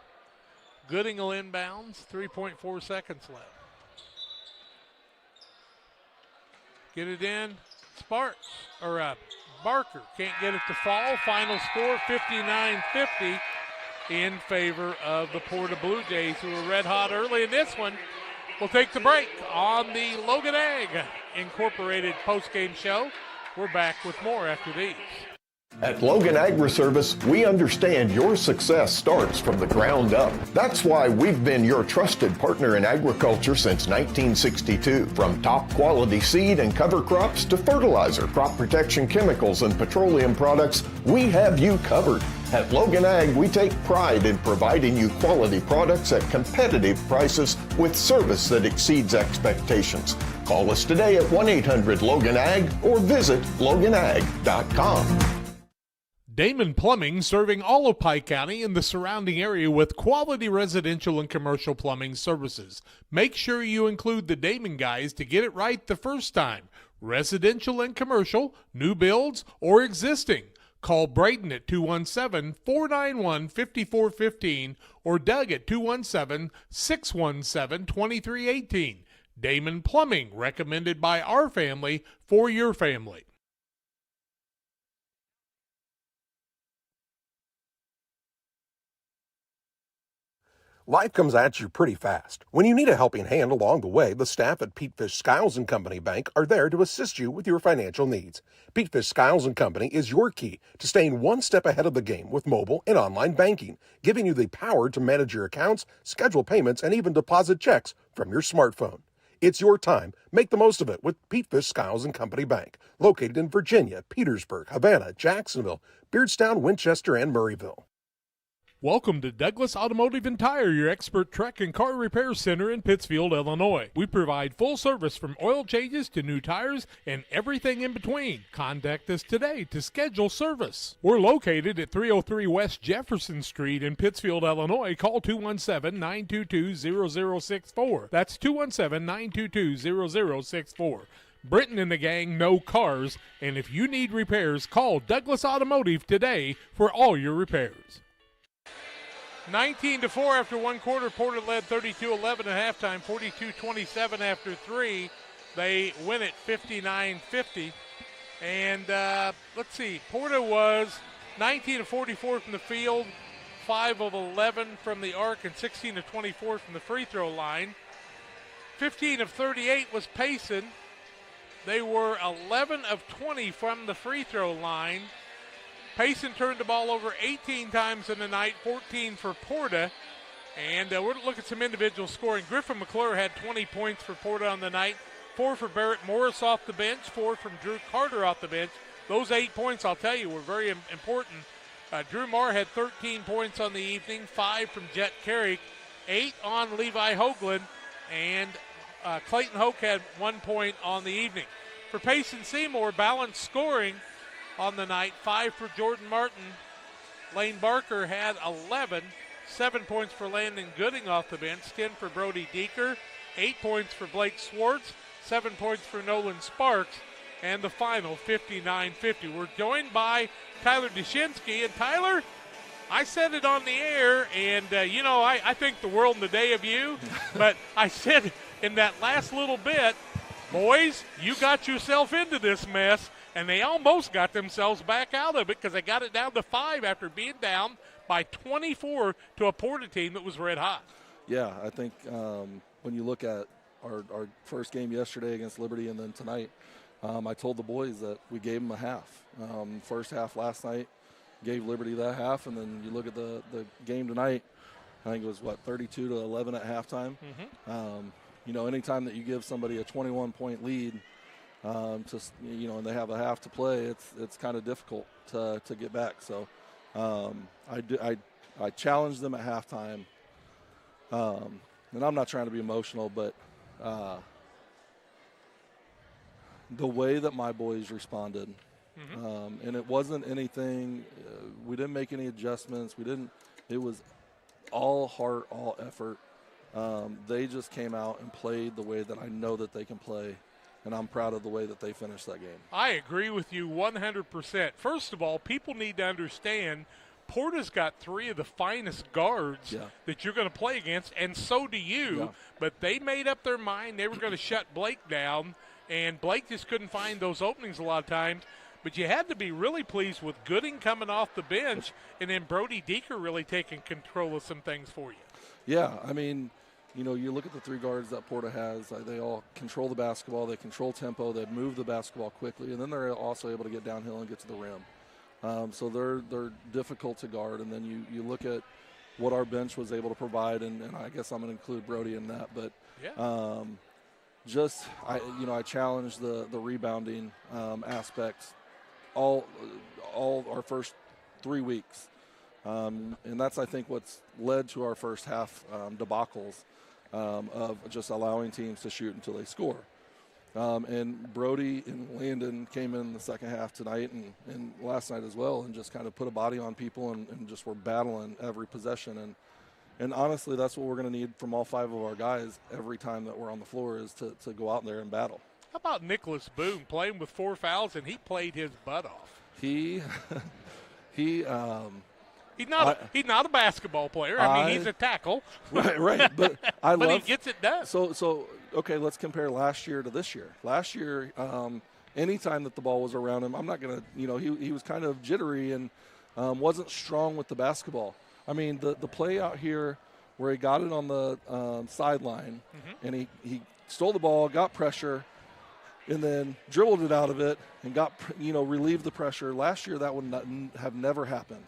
Gooding will inbounds. 3.4 seconds left. Get it in. Barker can't get it to fall. Final score 59-50 in favor of the Porta Blue Jays, who were red hot early in this one. We'll take the break on the Logan Ag Incorporated postgame show. We're back with more after these. At Logan Agri-Service, we understand your success starts from the ground up. That's why we've been your trusted partner in agriculture since 1962. From top quality seed and cover crops to fertilizer, crop protection chemicals, and petroleum products, we have you covered. At Logan Ag, we take pride in providing you quality products at competitive prices with service that exceeds expectations. Call us today at 1-800-LOGAN-AG or visit loganag.com. Damon Plumbing, serving all of Pike County and the surrounding area with quality residential and commercial plumbing services. Make sure you include the Damon guys to get it right the first time. Residential and commercial, new builds, or existing. Call Braden at 217-491-5415 or Doug at 217-617-2318. Damon Plumbing, recommended by our family for your family. Life comes at you pretty fast. When you need a helping hand along the way, the staff at Petefish Skiles & Company Bank are there to assist you with your financial needs. Petefish Skiles & Company is your key to staying one step ahead of the game with mobile and online banking, giving you the power to manage your accounts, schedule payments, and even deposit checks from your smartphone. It's your time. Make the most of it with Petefish Skiles & Company Bank, located in Virginia, Petersburg, Havana, Jacksonville, Beardstown, Winchester, and Murrayville. Welcome to Douglas Automotive and Tire, your expert truck and car repair center in Pittsfield, Illinois. We provide full service from oil changes to new tires and everything in between. Contact us today to schedule service. We're located at 303 West Jefferson Street in Pittsfield, Illinois. Call 217-922-0064. That's 217-922-0064. Britton and the gang know cars, and if you need repairs, call Douglas Automotive today for all your repairs. 19-4 after one quarter. Porta led 32-11 at halftime, 42-27 after three. They win it 59-50. And let's see, Porta was 19 of 44 from the field, 5 of 11 from the arc, and 16 of 24 from the free throw line. 15 of 38 was Payson. They were 11 of 20 from the free throw line. Payson turned the ball over 18 times in the night, 14 for Porta. And we're looking at some individual scoring. Griffin McClure had 20 points for Porta on the night, 4 for Barrett Morris off the bench, 4 from Drew Carter off the bench. Those 8 points, I'll tell you, were very important. Drew Marr had 13 points on the evening, 5 from Jet Carrick, 8 on Levi Hoagland, and Clayton Hoke had 1 point on the evening. For Payson Seymour, balanced scoring on the night, 5 for Jordan Martin. Lane Barker had 11, 7 points for Landon Gooding off the bench, 10 for Brody Deeker, 8 points for Blake Swartz, 7 points for Nolan Sparks, and the final 59-50. We're joined by Tyler Dushinsky. And Tyler, I said it on the air, and I think the world and the day of you, but I said in that last little bit, boys, you got yourself into this mess. And they almost got themselves back out of it because they got it down to 5 after being down by 24 to a Porta team that was red hot. Yeah, I think when you look at our first game yesterday against Liberty and then tonight, I told the boys that we gave them a half. First half last night, gave Liberty that half, and then you look at the game tonight, I think it was, 32-11 at halftime. Mm-hmm. Anytime that you give somebody a 21-point lead, and they have a half to play, it's kind of difficult to get back. So I challenged them at halftime, and I'm not trying to be emotional, but the way that my boys responded, and it wasn't anything. We didn't make any adjustments. It was all heart, all effort. They just came out and played the way that I know that they can play. And I'm proud of the way that they finished that game. I agree with you 100%. First of all, people need to understand Porta's got 3 of the finest guards that you're going to play against, and so do you. Yeah. But they made up their mind they were going to shut Blake down, and Blake just couldn't find those openings a lot of times. But you had to be really pleased with Gooding coming off the bench and then Brody Deeker really taking control of some things for you. Yeah, I mean, you look at the 3 guards that Porta has, they all control the basketball, they control tempo, they move the basketball quickly, and then they're also able to get downhill and get to the rim. So they're difficult to guard, and then you look at what our bench was able to provide, and I guess I'm going to include Brody in that, but I challenged the rebounding aspects all our first 3 weeks. And that's, I think, what's led to our first half debacles of just allowing teams to shoot until they score. And Brody and Landon came in the second half tonight and last night as well and just kind of put a body on people and just were battling every possession. And honestly, that's what we're going to need from all 5 of our guys every time that we're on the floor is to go out there and battle. How about Nicholas Boone playing with 4 fouls, and he played his butt off? He's not a basketball player. I mean, he's a tackle. Right. But he gets it done. So okay, let's compare last year to this year. Last year, anytime that the ball was around him, I'm not going to, he was kind of jittery and wasn't strong with the basketball. I mean, the play out here where he got it on the sideline and he stole the ball, got pressure, and then dribbled it out of it and got, relieved the pressure. Last year, that would have never happened.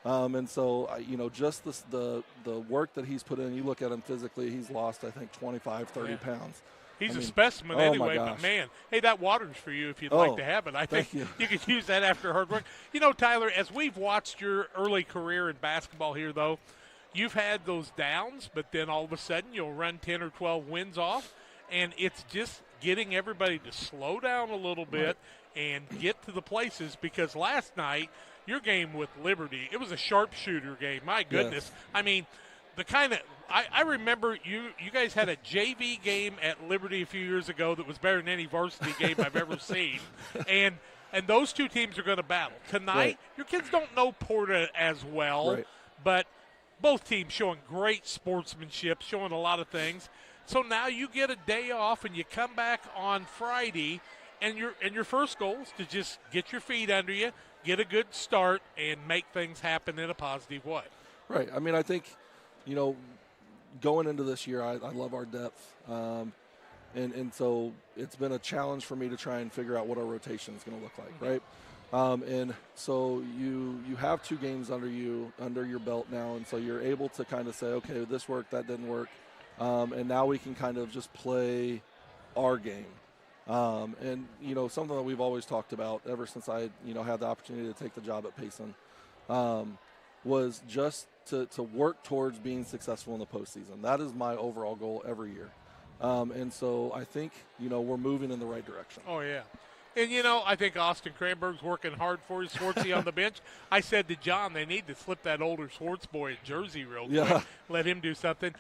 And so, just the work that he's put in, you look at him physically, he's lost, I think, 25, 30 pounds. He's a specimen anyway, but man, hey, that water's for you if you'd like to have it. I think you could use that after hard work. You know, Tyler, as we've watched your early career in basketball here, though, you've had those downs, but then all of a sudden you'll run 10 or 12 wins off, and it's just getting everybody to slow down a little bit and get to the places, because last night your game with Liberty, it was a sharpshooter game. My goodness. Yes. I mean, the kind of I remember you guys had a JV game at Liberty a few years ago that was better than any varsity game I've ever seen. And those two teams are going to battle. Tonight, your kids don't know Porta as well, but both teams showing great sportsmanship, showing a lot of things. So now you get a day off and you come back on Friday, and your first goal is to just get your feet under you, get a good start, and make things happen in a positive way. Right. I mean, I think, you know, going into this year, I love our depth. And so it's been a challenge for me to try and figure out what our rotation is going to look like, right? And so you have 2 games under your belt now, and so you're able to kind of say, okay, this worked, that didn't work, and now we can kind of just play our game. And, you know, something that we've always talked about ever since I, you know, had the opportunity to take the job at Payson was just to work towards being successful in the postseason. That is my overall goal every year. And so I think, you know, we're moving in the right direction. Oh, yeah. And, you know, I think Austin Cranberg's working hard for you, Swartzy on the bench. I said to John, they need to slip that older Swartz boy a jersey real quick, let him do something.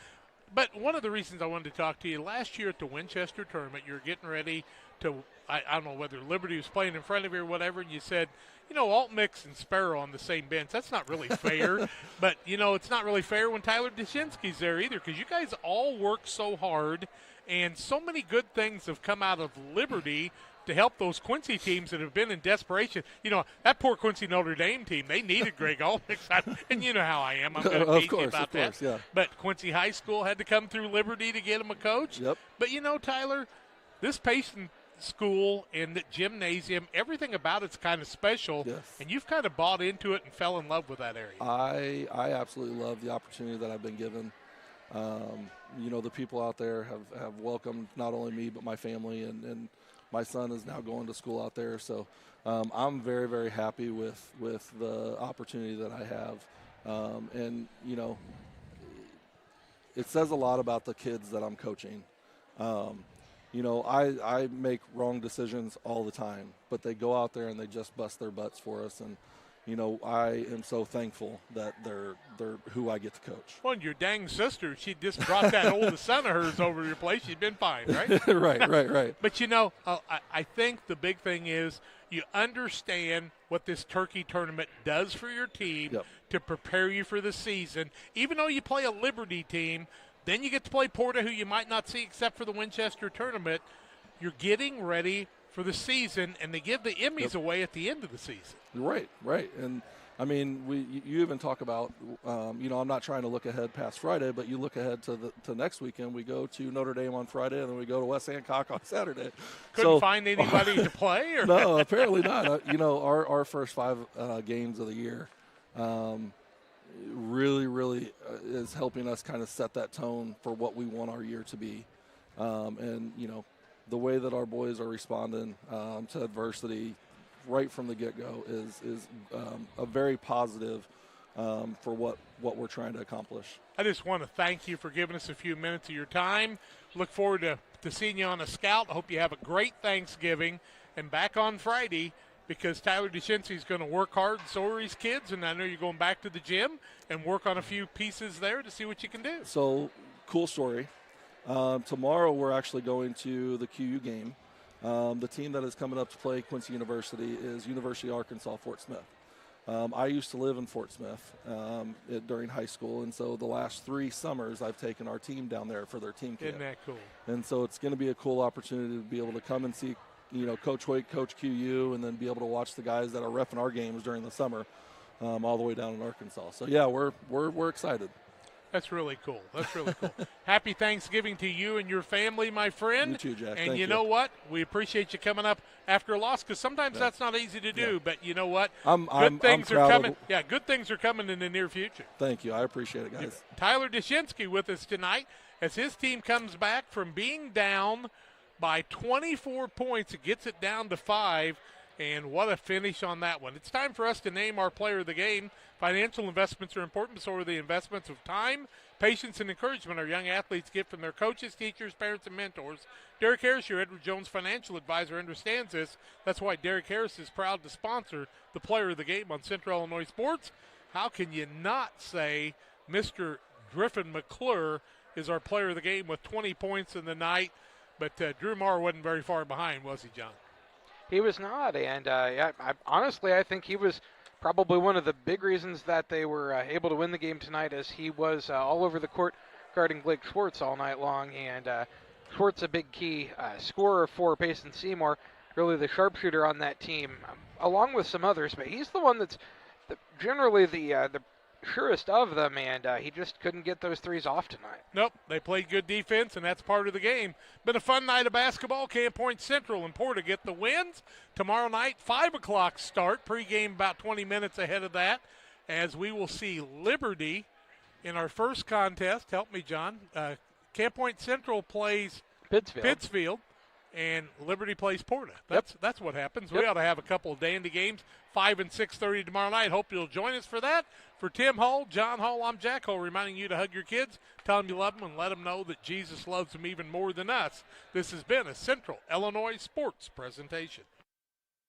But one of the reasons I wanted to talk to you, last year at the Winchester tournament, you're getting ready to, I don't know whether Liberty was playing in front of you or whatever, and you said, you know, Alt Mix and Sparrow on the same bench. That's not really fair. But, you know, it's not really fair when Tyler Dashinsky's there either, because you guys all work so hard, and so many good things have come out of Liberty to help those Quincy teams that have been in desperation. You know, that poor Quincy Notre Dame team, they needed Greg Altmix. And you know how I am. I'm going to teach you about that. Yeah. But Quincy High School had to come through Liberty to get him a coach. Yep. But, you know, Tyler, this Payson school and the gymnasium, everything about it's kind of special. Yes. And you've kind of bought into it and fell in love with that area. I absolutely love the opportunity that I've been given. You know, the people out there have welcomed not only me but my family, and my son is now going to school out there. So I'm very, very happy with the opportunity that I have. And, you know, it says a lot about the kids that I'm coaching. You know, I make wrong decisions all the time, but they go out there and they just bust their butts for us. And, you know, I am so thankful that they're who I get to coach. Well, and your dang sister, she just brought that oldest son of hers over to your place. She's been fine, right? right. But, you know, I think the big thing is you understand what this Turkey tournament does for your team to prepare you for the season. Even though you play a Liberty team, then you get to play Porta, who you might not see except for the Winchester tournament. You're getting ready for the season, and they give the Emmys away at the end of the season. Right. And, I mean, you even talk about, you know, I'm not trying to look ahead past Friday, but you look ahead to next weekend. We go to Notre Dame on Friday, and then we go to West Hancock on Saturday. Couldn't find anybody to play? Or? No, apparently not. You know, our first 5 games of the year really is helping us kind of set that tone for what we want our year to be. And, you know, the way that our boys are responding to adversity right from the get-go is a very positive for what we're trying to accomplish. I just want to thank you for giving us a few minutes of your time. Look forward to seeing you on a scout. I hope you have a great Thanksgiving. And back on Friday, because Tyler Dashinsky is going to work hard, and so are his kids, and I know you're going back to the gym and work on a few pieces there to see what you can do. So, cool story. Tomorrow we're actually going to the QU game. The team that is coming up to play Quincy University is University of Arkansas, Fort Smith. I used to live in Fort Smith during high school, and so the last 3 summers I've taken our team down there for their team camp. Isn't that cool? And so it's going to be a cool opportunity to be able to come and see, you know, Coach Hoyt, Coach QU, and then be able to watch the guys that are reffing our games during the summer all the way down in Arkansas. So, yeah, we're excited. That's really cool. Happy Thanksgiving to you and your family, my friend. You too, Jack. And Thank you know what? We appreciate you coming up after a loss, because sometimes that's not easy to do. But you know what? Good things are coming. Yeah, good things are coming in the near future. Thank you. I appreciate it, guys. Tyler Dashinsky with us tonight as his team comes back from being down by 24 points. It gets it down to 5, and what a finish on that one. It's time for us to name our player of the game. Financial investments are important, but so are the investments of time, patience, and encouragement our young athletes get from their coaches, teachers, parents, and mentors. Derek Harris, your Edward Jones financial advisor, understands this. That's why Derek Harris is proud to sponsor the player of the game on Central Illinois Sports. How can you not say Mr. Griffin McClure is our player of the game with 20 points in the night? But Drew Marr wasn't very far behind, was he, John? He was not, and honestly, I think he was probably one of the big reasons that they were able to win the game tonight, as he was all over the court guarding Blake Schwartz all night long, and Schwartz a big key scorer for Payson Seymour, really the sharpshooter on that team, along with some others, but he's the one that's generally the surest of them, and he just couldn't get those threes off tonight. Nope, they played good defense, and that's part of the game. Been a fun night of basketball. Camp Point Central and Porta get the wins. Tomorrow night, 5 o'clock start. Pregame about 20 minutes ahead of that, as we will see Liberty in our first contest. Help me, John. Camp Point Central plays Pittsfield, and Liberty plays Porta. That's what happens. We ought to have a couple of dandy games, 5 and 6:30 tomorrow night. Hope you'll join us for that. For Tim Hull, John Hull, I'm Jack Hull, reminding you to hug your kids, tell them you love them, and let them know that Jesus loves them even more than us. This has been a Central Illinois Sports presentation.